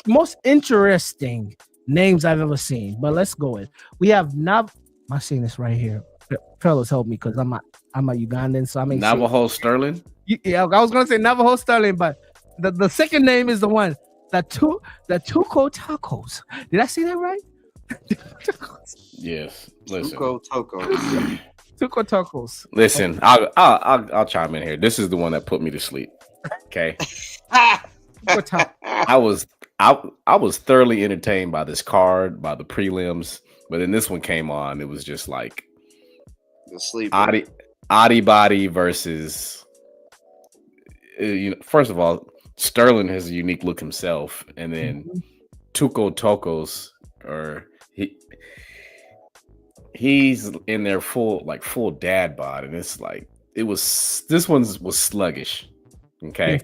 most interesting names I've ever seen. But let's go in. We have Am I seeing this right here? Fellas, help me because I'm a Ugandan, so I mean Navajo Sterling. Yeah, I was gonna say Navajo Sterling, but the second name is the one. The Tuco Tacos. Did I say that right? Yes. Listen. Tuco Tacos. Listen, I'll chime in here. This is the one that put me to sleep. Okay. I was thoroughly entertained by this card, by the prelims, but then this one came on. It was just like the sleep. Adi Body versus. First of all, Sterling has a unique look himself, and then Tuco Tacos, he's in their full dad bod, and it's like this one was sluggish. Okay,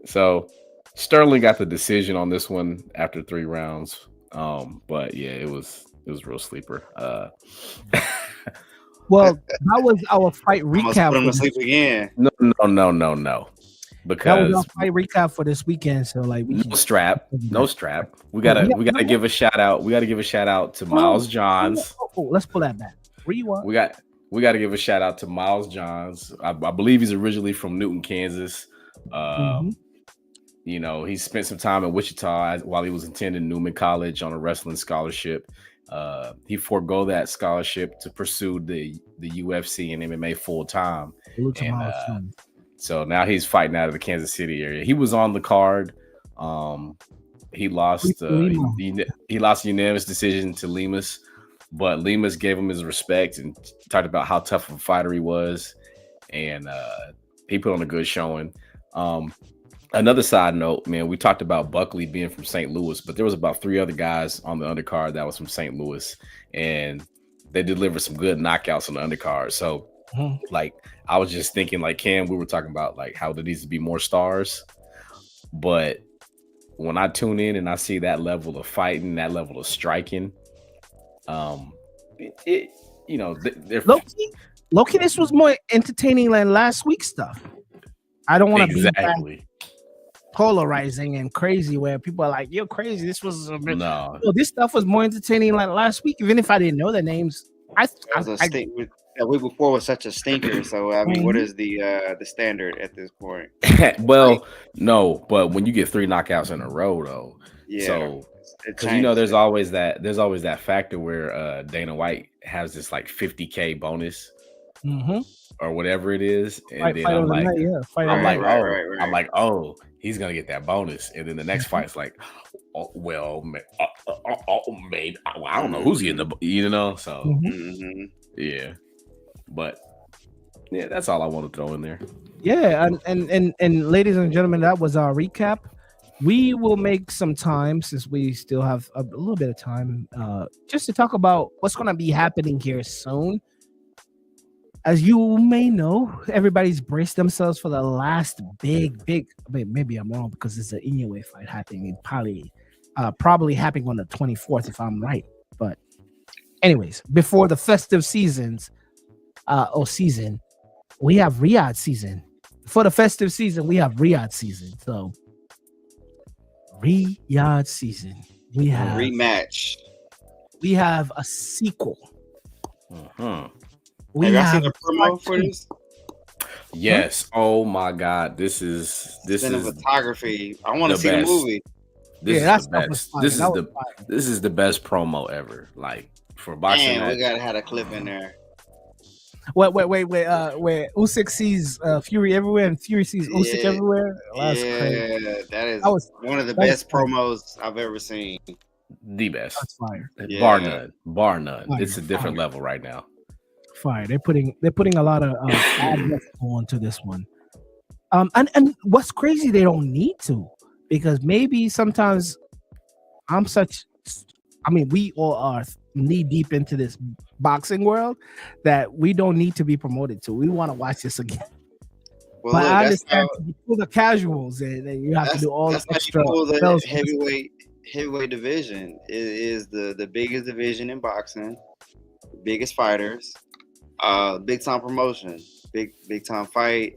so Sterling got the decision on this one after 3 rounds. But yeah, it was real sleeper. Well, that was our fight recap. Put him to sleep again. No. Because that was our fight recap for this weekend. So like, no strap. We gotta give a shout out. We gotta give a shout out to Miles Johns. Let's pull that back. Where you are? We gotta give a shout out to Miles Johns. I believe he's originally from Newton, Kansas. He spent some time in Wichita while he was attending Newman College on a wrestling scholarship. He forego that scholarship to pursue the UFC and MMA full time. So now he's fighting out of the Kansas City area. He was on the card. He lost. He lost a unanimous decision to Lemus, but Lemus gave him his respect and talked about how tough of a fighter he was, and he put on a good showing. Another side note, man, we talked about Buckley being from St. Louis, but there was about 3 other guys on the undercard that was from St. Louis, and they delivered some good knockouts on the undercard. So Like I was just thinking, like Cam, we were talking about like how there needs to be more stars, but when I tune in and I see that level of fighting, that level of striking, it you know, Loki, this was more entertaining than last week's stuff. I don't want to be polarizing and crazy where people are like, "You're crazy." This was no. This stuff was more entertaining like last week, even if I didn't know the names. The week before was such a stinker. So I mean, what is the standard at this point? Well, no, but when you get 3 knockouts in a row, though, so because you know, there's always that factor where Dana White has this like 50K bonus. Or whatever it is, and then I'm like, oh, he's gonna get that bonus, and then the next fight's like, oh, well, maybe I don't know who's getting the, you know, so yeah, but yeah, that's all I want to throw in there. Yeah, and ladies and gentlemen, that was our recap. We will make some time, since we still have a little bit of time, just to talk about what's going to be happening here soon. As you may know, everybody's braced themselves for the last big. Maybe I'm wrong because it's an Inoue fight happening probably happening on the 24th, if I'm right. But anyways, before the festive seasons, season, we have Riyadh season. For the festive season, we have Riyadh season. So Riyadh season, we have rematch. We have a sequel. Have you seen the promo for this? Yes. Oh my God. This is cinematography. I want to see the movie. This is the best. This is the best promo ever. Like for boxing. Damn, we gotta have a clip in there. Wait. Where Usyk sees Fury everywhere and Fury sees Usyk everywhere. That's crazy. That was one of the best promos I've ever seen. The best. That's fire. Bar none. It's a different level right now. Fire. They're putting a lot of onto this one. And what's crazy, they don't need to, because maybe sometimes we all are knee deep into this boxing world that we don't need to be promoted to. We want to watch this again. Well, but I understand for the casuals, and you have to do all the extra. The heavyweight division is the biggest division in boxing, biggest fighters. Big time promotion, big time fight.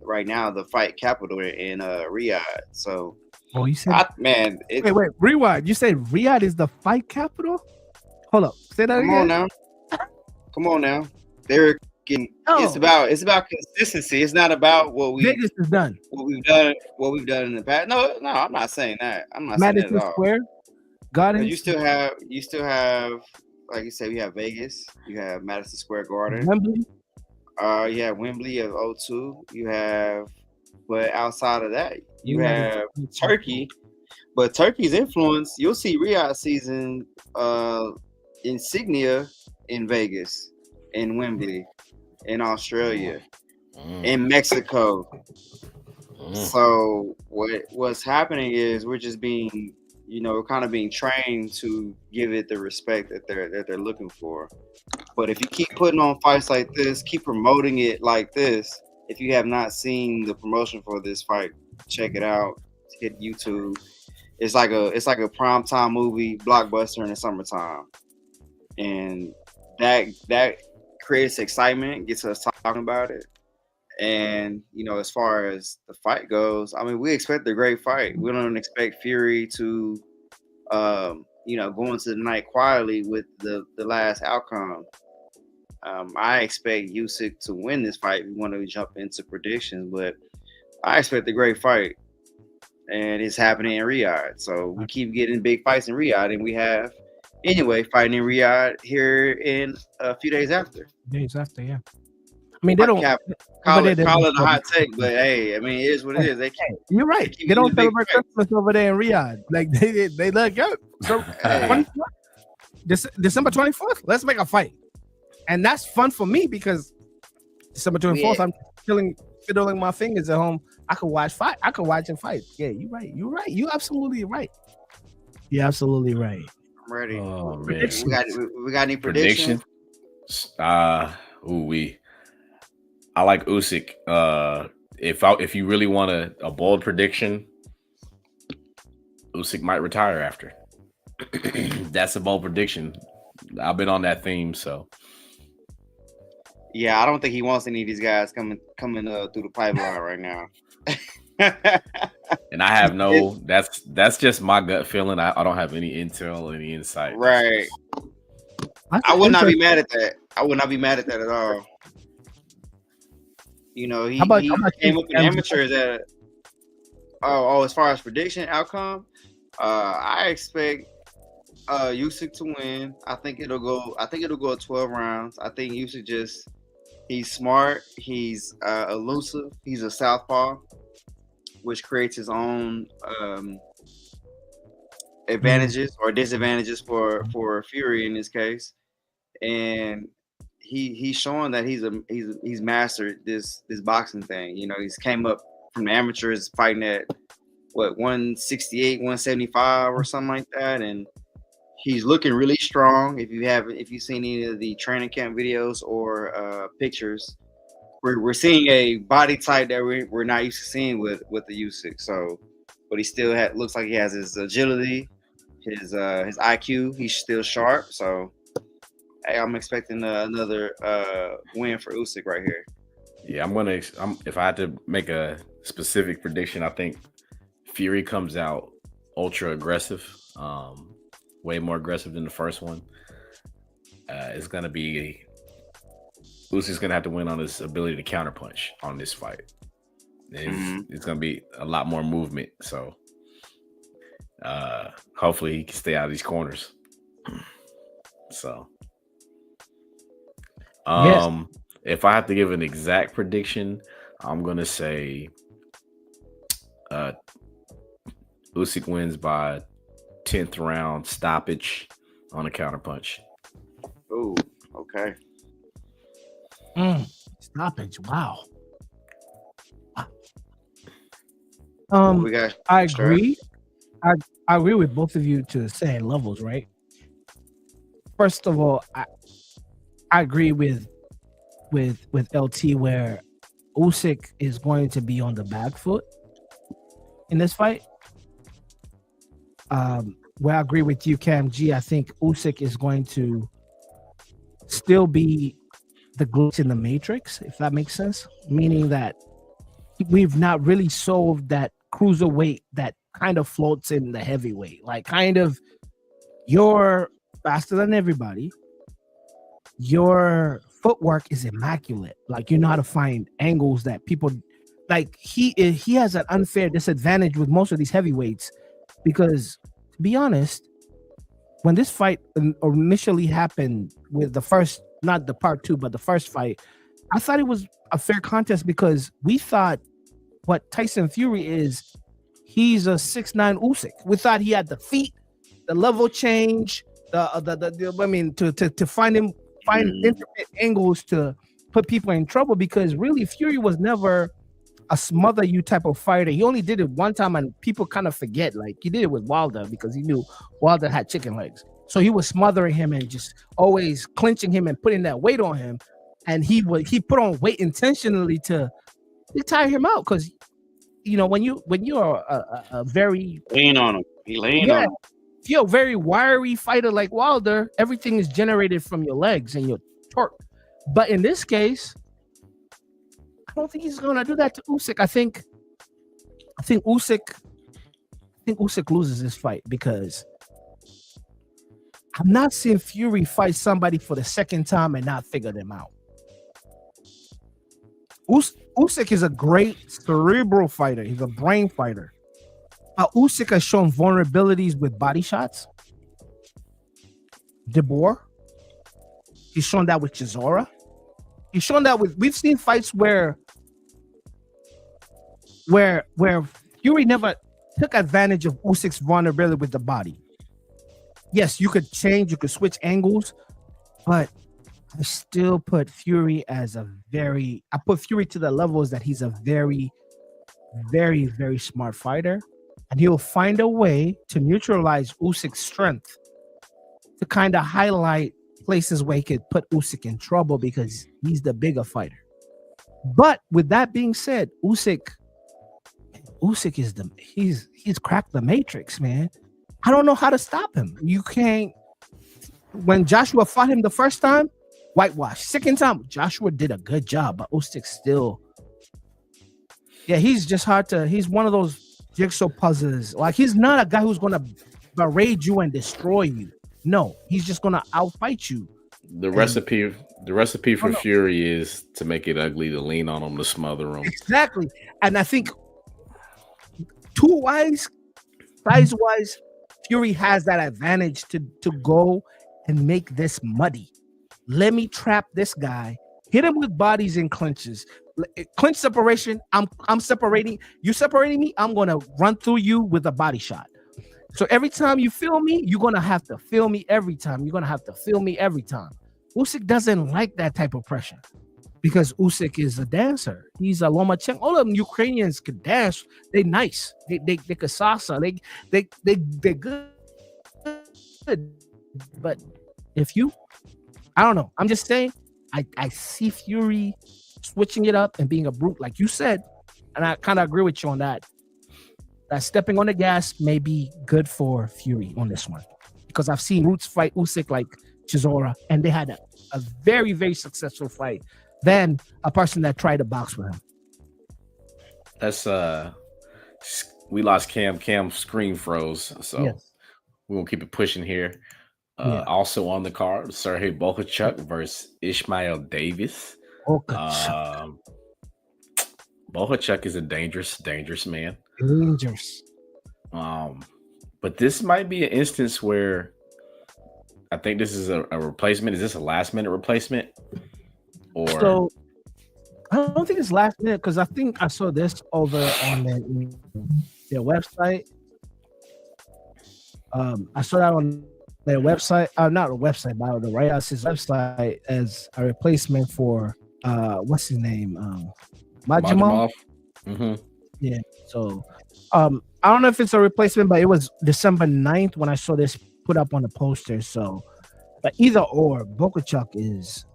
Right now, the fight capital in Riyadh. So, you said, wait, rewind. You said Riyadh is the fight capital? Hold up, say that again. Come on now. They're getting. It's about consistency. It's not about what Vegas is done. What we've done in the past. No, I'm not saying that. I'm not saying that at all. Square Garden. You still have. Like you said, we have Vegas. You have Madison Square Garden. Wembley. You have Wembley of O2. You have, but outside of that, you have Turkey. But Turkey's influence, you'll see Riyadh season insignia in Vegas, in Wembley, in Australia, in Mexico. So what's happening is we're just being, we're kind of being trained to give it the respect that they're looking for. But if you keep putting on fights like this, keep promoting it like this, if you have not seen the promotion for this fight, check it out. Hit YouTube. It's like a primetime movie, blockbuster in the summertime, and that creates excitement, gets us talking about it. And as far as the fight goes, I mean, we expect a great fight. We don't expect Fury to, go into the night quietly with the last outcome. I expect Usyk to win this fight. We want to jump into predictions, but I expect a great fight, and it's happening in Riyadh. So we keep getting big fights in Riyadh, and we have fighting in Riyadh here in a few days after. Yeah. I mean, they don't call it a hot take, but hey, I mean, it is what it is. You're right. They don't celebrate Christmas over there in Riyadh. Like they look up. So December 24th, let's make a fight, and that's fun for me because December 24th, I'm fiddling my fingers at home. I could watch and fight. Yeah, you're right. You're absolutely right. You're absolutely right. I'm ready. Oh, man. We got any predictions? I like Usyk. If you really want a bold prediction, Usyk might retire after. That's a bold prediction. I've been on that theme, so. Yeah, I don't think he wants any of these guys coming through the pipeline right now. And I have that's just my gut feeling. I don't have any intel, any insight. Right. I would not be mad at that. I would not be mad at that at all. You know, he came up in amateurs at as far as prediction outcome, I expect Usyk to win. I think it'll go 12 rounds. I think Usyk he's smart, he's elusive, he's a southpaw, which creates his own advantages or disadvantages for Fury in this case. And he's showing that he's mastered this boxing thing. You know, he's came up from the amateurs fighting at 168, 175 or something like that, and he's looking really strong. If you've seen any of the training camp videos or pictures, we're seeing a body type that we're not used to seeing with the Usyk. So, but he still looks like he has his agility, his IQ. He's still sharp. So, hey, I'm expecting another win for Usyk right here. Yeah, if I had to make a specific prediction, I think Fury comes out ultra aggressive, way more aggressive than the first one. It's going to be Usyk's going to have to win on his ability to counterpunch on this fight. It's going to be a lot more movement. So hopefully he can stay out of these corners. So if I have to give an exact prediction, I'm going to say Usyk wins by 10th round stoppage on a counterpunch. Oh, okay. Stoppage. Wow. I agree. I agree with both of you to saying levels, right? First of all, I agree with LT where Usyk is going to be on the back foot in this fight. Where I agree with you, Kam Gee, I think Usyk is going to still be the glitch in the matrix, if that makes sense. Meaning that we've not really solved that cruiserweight that kind of floats in the heavyweight. Like, kind of, you're faster than everybody. Your footwork is immaculate. Like, you know how to find angles that people like. He has an unfair disadvantage with most of these heavyweights because, to be honest, when this fight initially happened with the first, not the part two, but the first fight, I thought it was a fair contest because we thought what Tyson Fury is, he's a 6'9" Usyk. We thought he had the feet, the level change, to find intricate angles to put people in trouble, because really Fury was never a smother you type of fighter. He only did it one time and people kind of forget. Like, he did it with Wilder because he knew Wilder had chicken legs. So he was smothering him and just always clinching him and putting that weight on him. And he put on weight intentionally to tire him out, because you know when you're a very lean on him. He leaned on him. If you're a very wiry fighter like Wilder, everything is generated from your legs and your torque. But in this case, I don't think he's gonna do that to Usyk. I think Usyk loses this fight because I'm not seeing Fury fight somebody for the second time and not figure them out. Usyk is a great cerebral fighter. He's a brain fighter. Usyk has shown vulnerabilities with body shots. De Boer. He's shown that with Chisora. He's shown that we've seen fights where Fury never took advantage of Usyk's vulnerability with the body. Yes, you could switch angles, but I still put Fury I put Fury to the levels that he's a very, very, very smart fighter, and he'll find a way to neutralize Usyk's strength to kind of highlight places where he could put Usyk in trouble because he's the bigger fighter. But with that being said, Usyk is he's cracked the matrix, man. I don't know how to stop him. You can't. When Joshua fought him the first time, whitewash. Second time, Joshua did a good job, but Usyk still. Yeah, he's just hard to. He's one of those jigsaw puzzles. Like, he's not a guy who's gonna berate you and destroy you. No, he's just gonna outfight you. The recipe for Fury is to make it ugly, to lean on him, to smother him. Exactly, and I think size-wise, Fury has that advantage to go and make this muddy. Let me trap this guy, hit him with bodies and clinches. Clinch separation. I'm separating. You separating me. I'm gonna run through you with a body shot. So every time you feel me, you're gonna have to feel me every time. Usyk doesn't like that type of pressure because Usyk is a dancer. He's a Lomachenko. All of them Ukrainians could dance. They nice. They could salsa. They're good. But if you, I don't know. I'm just saying. I see Fury switching it up and being a brute, like you said, and I kind of agree with you on that. That stepping on the gas may be good for Fury on this one, because I've seen brutes fight Usyk like Chisora, and they had a very, very successful fight than a person that tried to box with him. That's we lost Cam. Cam's screen froze, so Yes. we won't keep it pushing here. Also on the card, Sergey Bohachuk versus Ishmael Davis. Bohachuk is a dangerous man. Dangerous. But this might be an instance where I think this is a replacement. Is this a last minute replacement? Or So I don't think it's last minute, because I think I saw this over on their website. I saw that on their website. Not a website, but the Right House's website as a replacement for what's his name? Majimov. Mm-hmm. Yeah. So I don't know if it's a replacement, but it was December 9th when I saw this put up on the poster. So, but either or, Bohachuk is,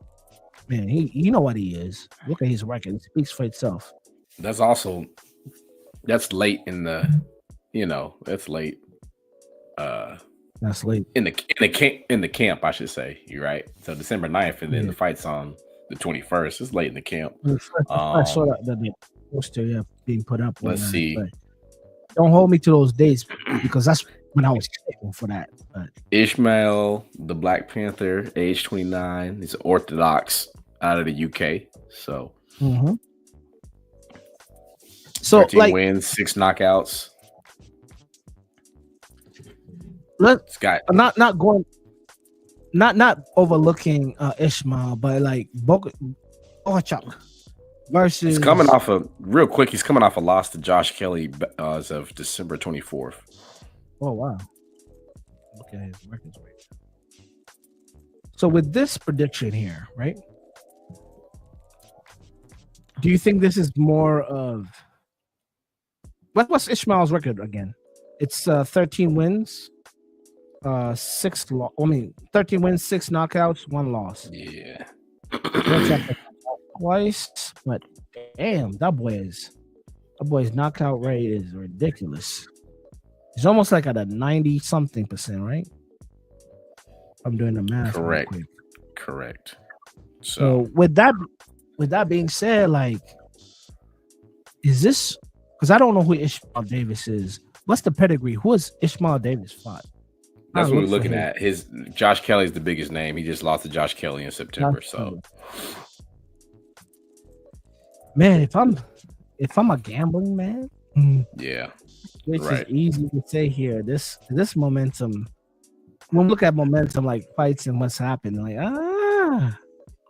man, you know what he is. Look at his record; it speaks for itself. That's late in the, that's late. That's late in the camp, I should say. You're right. So December 9th, and then the fight's on the 21st. It's late in the camp. I saw that the poster being put up. Let's see. Don't hold me to those days, because that's when I was checking for that. But Ishmael, the Black Panther, age 29. He's Orthodox out of the UK. So, 13 wins, 6 knockouts. Let's not overlooking Ishmael, but like Bohachuk versus. He's coming off a loss to Josh Kelly as of December 24th. Oh wow! Okay, his record's right. So with this prediction here, right? Do you think this is more of what's Ishmael's record again? It's 13 wins. 13 wins, 6 knockouts, 1 loss. Yeah. Twice, but damn, that boy's knockout rate is ridiculous. He's almost like at a 90-something%, right? I'm doing the math. Correct. So with that being said, like, is this, because I don't know who Ishmael Davis is. What's the pedigree? Who has Ishmael Davis fought? That's what we're looking at. Josh Kelly's the biggest name. He just lost to Josh Kelly in September. Man, if I'm a gambling man, yeah, which is easy to say here. This momentum. When we look at momentum, like fights and what's happened, like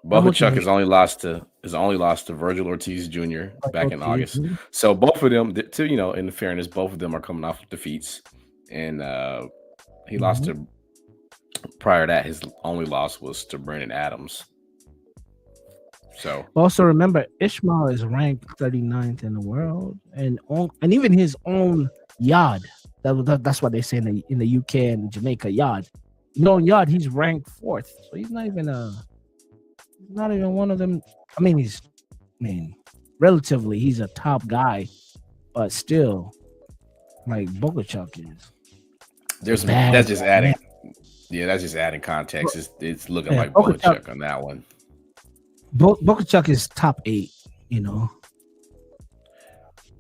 Bohachuk has only lost to Virgil Ortiz Jr. back in August. So both of them, in fairness, both of them are coming off defeats, and he lost to. Prior to that, his only loss was to Brandon Adams. So also remember, Ishmael is ranked 39th in the world, and even his own yard. That's what they say in the UK and Jamaica, yard. known yard, he's ranked 4th. So he's not even one of them. I mean, relatively, he's a top guy, but still, like Bogachuck is. That's just adding. Yeah, that's just adding context. It's looking like Bogachuck on that one. Bogachuck is top 8.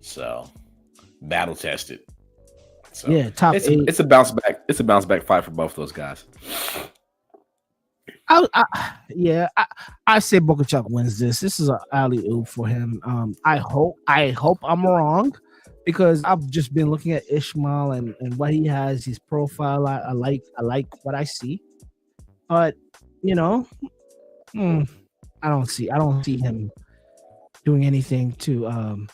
So battle tested. So yeah, top 8. It's a bounce back. It's a bounce back fight for both those guys. I say Bogachuck wins this. This is an alley-oop for him. I hope I'm wrong, because I've just been looking at Ishmael and what he has, his profile. I like what I see, but I don't see him doing anything to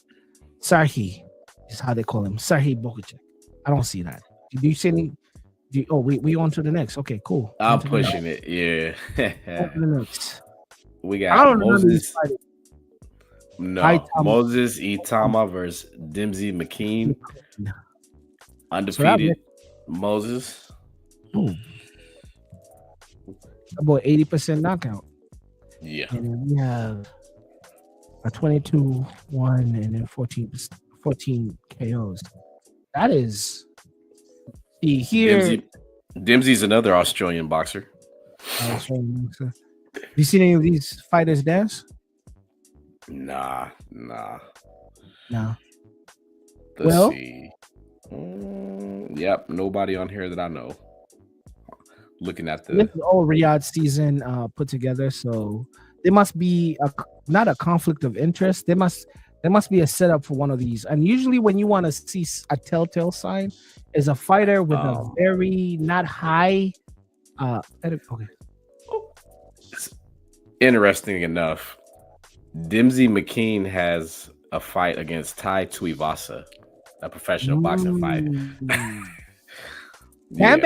Sarhi, is how they call him, Sarhi Bogachuck. I don't see that. Do you see any? We on to the next. Okay, cool. I'm pushing it. Yeah. We got I don't Moses. No, Moses Itama versus Dimsy McKean. Undefeated Moses. About 80% knockout. Yeah. And then we have a 22-1 and then 14 KOs. That is here. Dimsy's another Australian boxer. You seen any of these fighters dance? Nah. No. Let's see. Yep, nobody on here that I know. Looking at the all Riyadh season put together, so there must be not a conflict of interest. There must be a setup for one of these. And usually, when you want to see a telltale sign, is a fighter with a very not high. Okay. Interesting enough, Dimsy McKean has a fight against Tai Tuivasa, a professional boxing fight. Bam,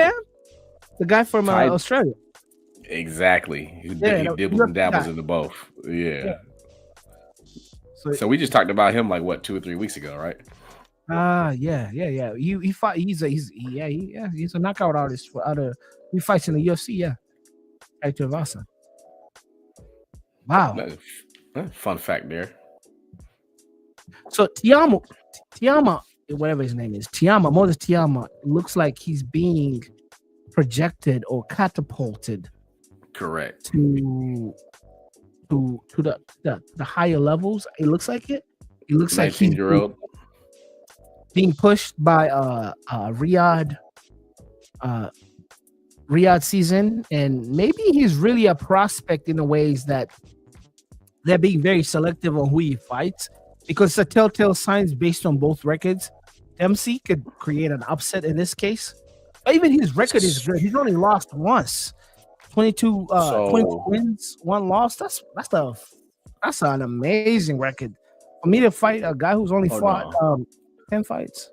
the guy from Australia. Exactly. He dibbles and dabbles into both. Yeah. So we just talked about him like 2 or 3 weeks ago, right? Yeah. He fought. He's a knockout artist he fights in the UFC. Yeah, Tai Tuivasa. Wow. Fun fact there. So Tiama, whatever his name is, Moses Tiama, looks like he's being projected or catapulted. Correct. To the higher levels. It looks like it. It looks like he's being pushed by Riyadh season, and maybe he's really a prospect in the ways that they're being very selective on who he fights, because the telltale signs based on both records. MC could create an upset in this case. But even his record is good. He's only lost once. 22 wins, 1 loss. That's an amazing record. For me to fight a guy who's only fought 10 fights.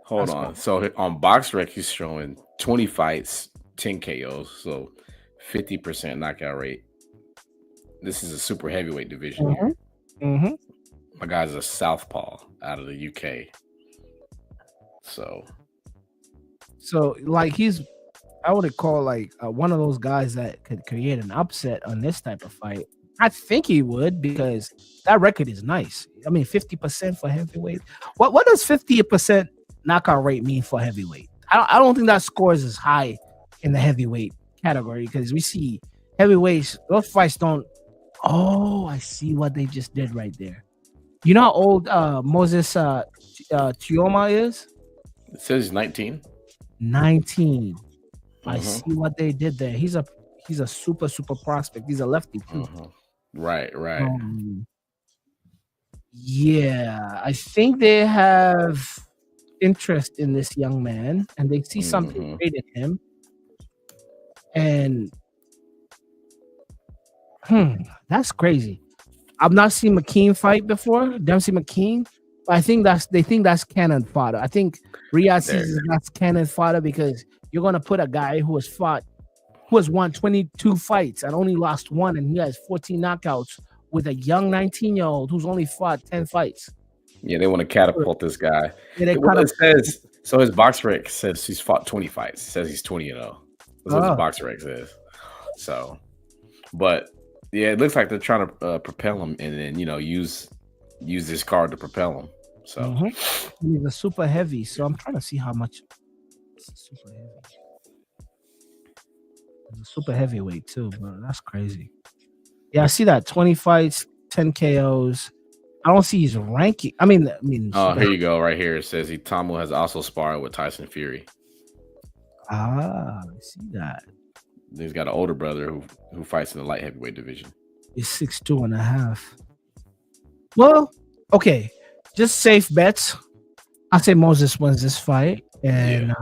Hold on. Cool. So on BoxRec, he's showing 20 fights, 10 KOs, so 50% knockout rate. This is a super heavyweight division here. Mm-hmm. My guy's a southpaw out of the UK. So like I would call like one of those guys that could create an upset on this type of fight. I think he would, because that record is nice. I mean, 50% for heavyweight. What does 50% knockout rate mean for heavyweight? I don't think that scores as high in the heavyweight category, because we see heavyweights, those fights don't. Oh, I see what they just did right there. You know how old Moses Chioma is? It says 19. 19. I see what they did there. He's a super prospect. He's a lefty too. Right. Yeah, I think they have interest in this young man, and they see something great in him. And that's crazy. I've not seen McKean fight before, Dempsey McKean, but I think they think that's cannon fodder. I think Riyadh sees that's cannon fodder, because you're gonna put a guy who has won 22 fights and only lost 1, and he has 14 knockouts, with a young 19-year-old who's only fought 10 fights. Yeah, they want to catapult this guy. It says, so his BoxRec says he's fought 20 fights. It says he's 20-0. That's what the boxer reg says. So, but yeah, it looks like they're trying to propel him, and then use this card to propel him. So he's a super heavy. So I'm trying to see how much. Super heavy. He's a super heavyweight too, bro. That's crazy. Yeah, I see that 20 fights, 10 KOs. I don't see his ranking. I mean. Oh, here you go. Right here it says Tomo has also sparred with Tyson Fury. I see that. He's got an older brother who fights in the light heavyweight division. He's 6'2.5". Well, okay, just safe bets. I'll say Moses wins this fight, and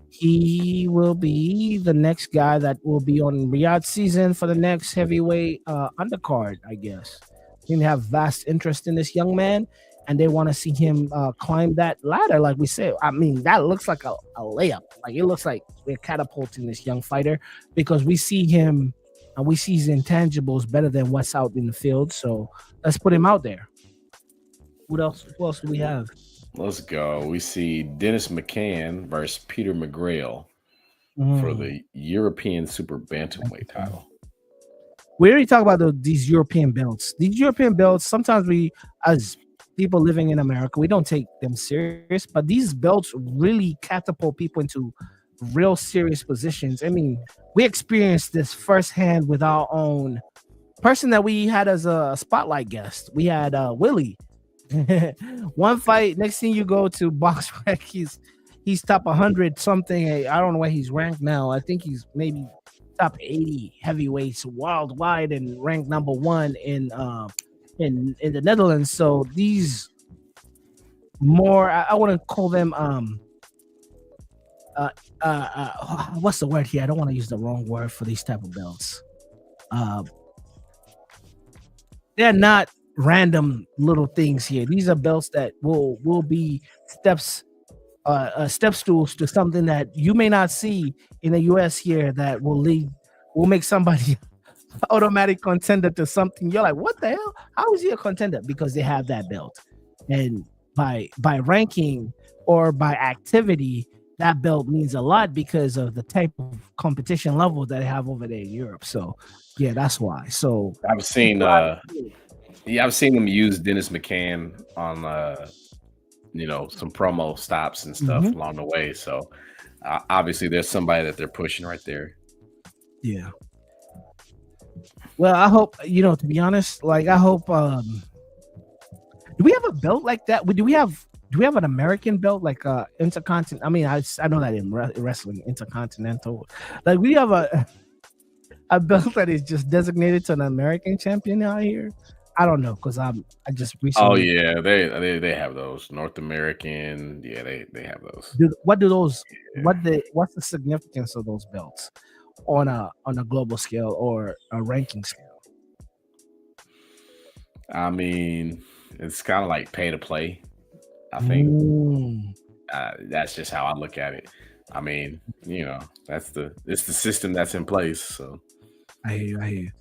he will be the next guy that will be on Riyadh season for the next heavyweight undercard, I guess. They have vast interest in this young man, and they want to see him climb that ladder, like we said. I mean, that looks like a layup. Like, it looks like we're catapulting this young fighter because we see him and we see his intangibles better than what's out in the field. So let's put him out there. What else do we have? Let's go. We see Dennis McCann versus Peter McGrail for the European Super Bantamweight title. We already talked about these European belts. These European belts, sometimes we, as people living in America, we don't take them serious, but these belts really catapult people into real serious positions. I mean, we experienced this firsthand with our own person that we had as a spotlight guest. We had Willie. One fight, next thing you go to BoxRec, he's top 100 something. I don't know where he's ranked now. I think he's maybe top 80 heavyweights worldwide and ranked number 1 in the Netherlands. So these more, I want to call them what's the word here? I don't want to use the wrong word for these type of belts. They're not random little things here. These are belts that will be step stools to something that you may not see in the US here that will make somebody automatic contender to something. You're like, what the hell? How is he a contender? Because they have that belt. And by ranking or by activity, that belt means a lot because of the type of competition level that they have over there in Europe. So yeah, that's why. So I've seen them use Dennis McCann on some promo stops and stuff along the way. So obviously there's somebody that they're pushing right there. Yeah. Well, I hope, to be honest, like, I hope, do we have a belt like that? Do we have an American belt like Intercontinental? I mean, I know that in wrestling, Intercontinental. Like, we have a belt that is just designated to an American champion out here. I don't know, because I just recently. Oh yeah, they have those North American. Yeah, they have those. What do those? Yeah. What's the significance of those belts on a global scale or a ranking scale? I mean, it's kind of like pay to play. I think that's just how I look at it. I mean, it's the system that's in place. So I hear you.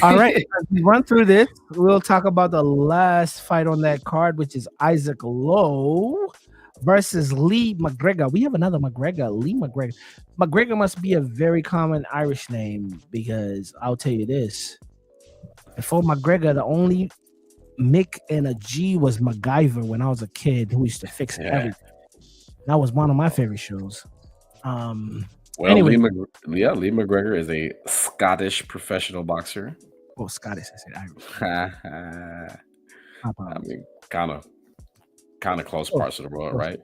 All right, as we run through this, we'll talk about the last fight on that card, which is Isaac Lowe versus Lee McGregor. We have another McGregor, Lee McGregor. McGregor must be a very common Irish name, because I'll tell you this. Before McGregor, the only Mick and a G was MacGyver when I was a kid, who used to fix everything. That was one of my favorite shows. Well, anyway. Lee McGregor is a Scottish professional boxer. Oh, Scottish, I said Irish. I mean, kind of close parts of the world, right?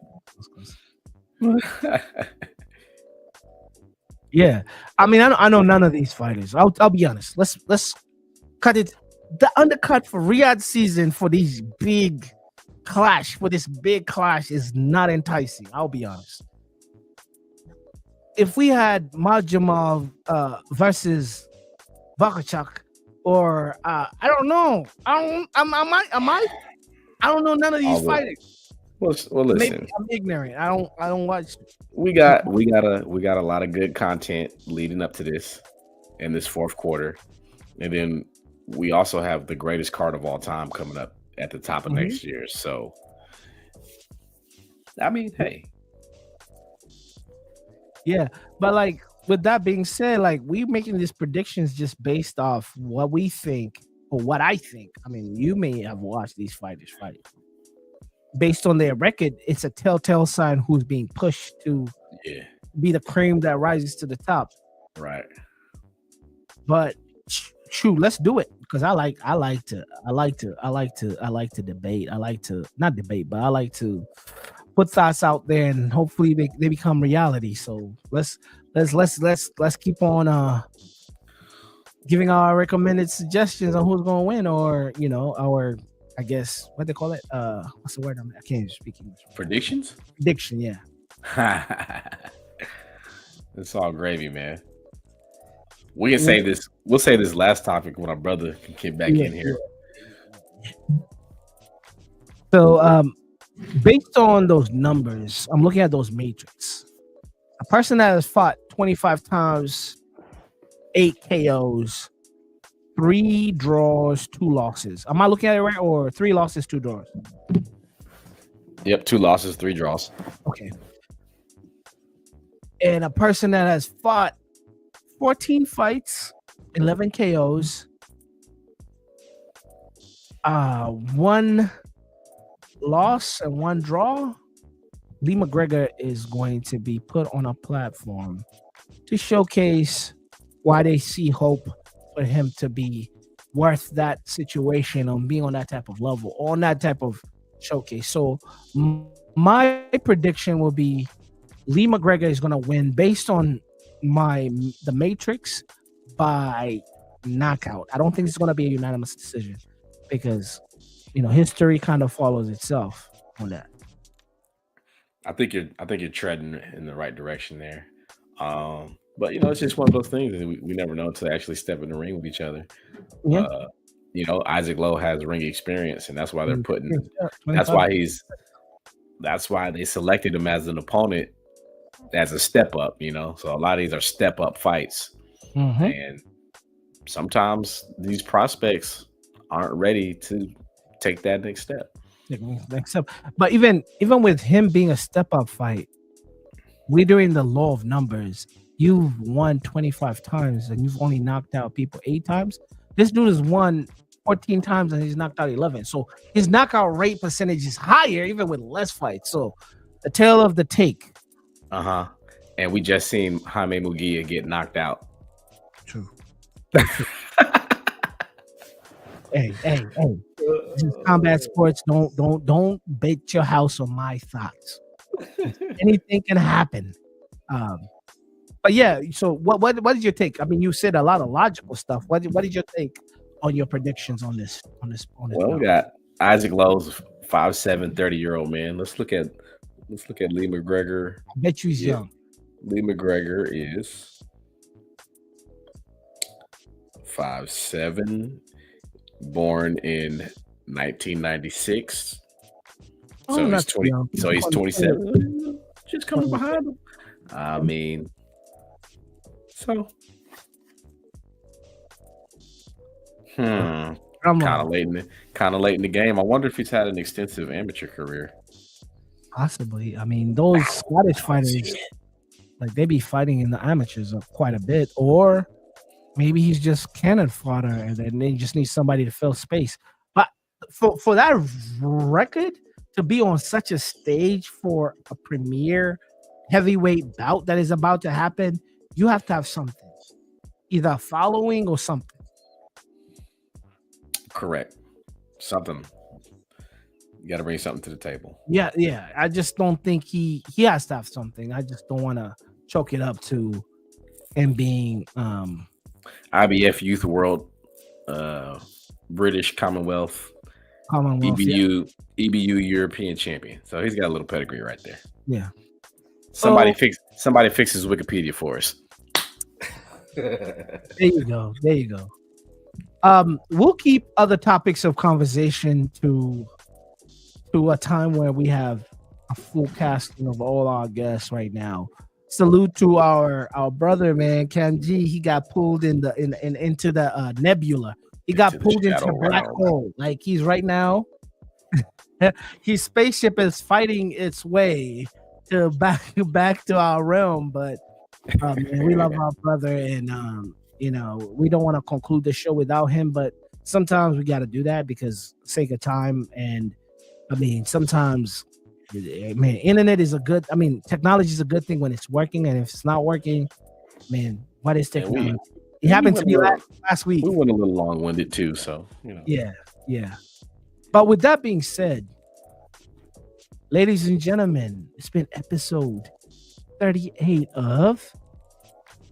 Yeah, I mean, I know none of these fighters. I'll be honest. Let's cut it. The undercut for Riyadh season for this big clash is not enticing. I'll be honest. If we had Majamal versus Vakachuk, or I don't know, I don't know none of these fighters. Well, listen. Maybe I'm ignorant. I don't watch. We got a lot of good content leading up to this in this fourth quarter, and then we also have the greatest card of all time coming up at the top of next year. So, I mean, hey. Yeah, but like with that being said, like we making these predictions just based off what we think or what I think. I mean, you may have watched these fighters fight. Based on their record, it's a telltale sign who's being pushed to be the cream that rises to the top. Right. But shoot, let's do it because I like to debate. I like to not debate, but I like to put thoughts out there and hopefully they become reality. So let's keep on giving our recommended suggestions on who's gonna win, or our, I guess, what they call it. What's the word? I can't even speak English. Predictions? Prediction, yeah. It's all gravy, man. We can say this. We'll say this last topic when our brother can get back in here. So, based on those numbers, I'm looking at those matrix. A person that has fought 25 times, 8 KOs, 3 draws, 2 losses. Am I looking at it right? Or 3 losses, 2 draws? Yep, 2 losses, 3 draws. Okay. And a person that has fought 14 fights, 11 KOs, 1 loss and 1 draw. Lee McGregor is going to be put on a platform to showcase why they see hope for him to be worth that situation on being on that type of level, on that type of showcase. So my prediction will be Lee McGregor is going to win based on the matrix by knockout. I don't think it's going to be a unanimous decision because history kind of follows itself on that. I think you're treading in the right direction there. But it's just one of those things that we never know until they actually step in the ring with each other. Yeah. Isaac Lowe has ring experience, and that's why they're putting. That's why they selected him as an opponent as a step up. So a lot of these are step up fights, and sometimes these prospects aren't ready to take that next step. But even with him being a step up fight, we're doing the law of numbers. You've won 25 times and you've only knocked out people 8 times. This dude has won 14 times and he's knocked out 11. So his knockout rate percentage is higher even with less fights. So the tail of the take. And we just seen Jaime Munguia get knocked out. True. Hey. This is combat sports. Don't bet your house on my thoughts. Anything can happen. But yeah, so what did your take? I mean, you said a lot of logical stuff. What did your take on your predictions on this? Well, we got Isaac Lowe's 5'7", 30-year-old man. Let's look at Lee McGregor. I bet you he's young. Lee McGregor is 5'7", born in 1996. So he's 20. So he's 27. Just coming behind him. I mean, so kind of late in the game. I wonder if he's had an extensive amateur career. Possibly. I mean, those Scottish fighters, like they be fighting in the amateurs quite a bit, or maybe he's just cannon fodder, and then they just need somebody to fill space. But for that record to be on such a stage for a premier heavyweight bout that is about to happen, you have to have something, either a following or something. Correct. Something. You got to bring something to the table. Yeah. I just don't think he has to have something. I just don't want to choke it up to him being IBF Youth World, British Commonwealth, EBU European champion. So he's got a little pedigree right there. Yeah. Somebody fix his Wikipedia for us. There you go. We'll keep other topics of conversation to a time where we have a full casting of all our guests right now. Salute to our brother, man, Kam Gee. He got pulled into the nebula. He got pulled into a black hole. Like he's right now. His spaceship is fighting its way to back to our realm, but Man, we love our brother, and we don't want to conclude the show without him, but sometimes we got to do that because sake of time. And I mean, sometimes, man, internet is a good. I mean, technology is a good thing when it's working, and if it's not working, man, what is technology? It happened to me last week. We went a little long-winded too, so Yeah. But with that being said, ladies and gentlemen, it's been episode 38 of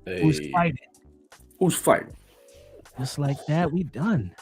Who's Fighting? Who's Fighting? Just like that, we done.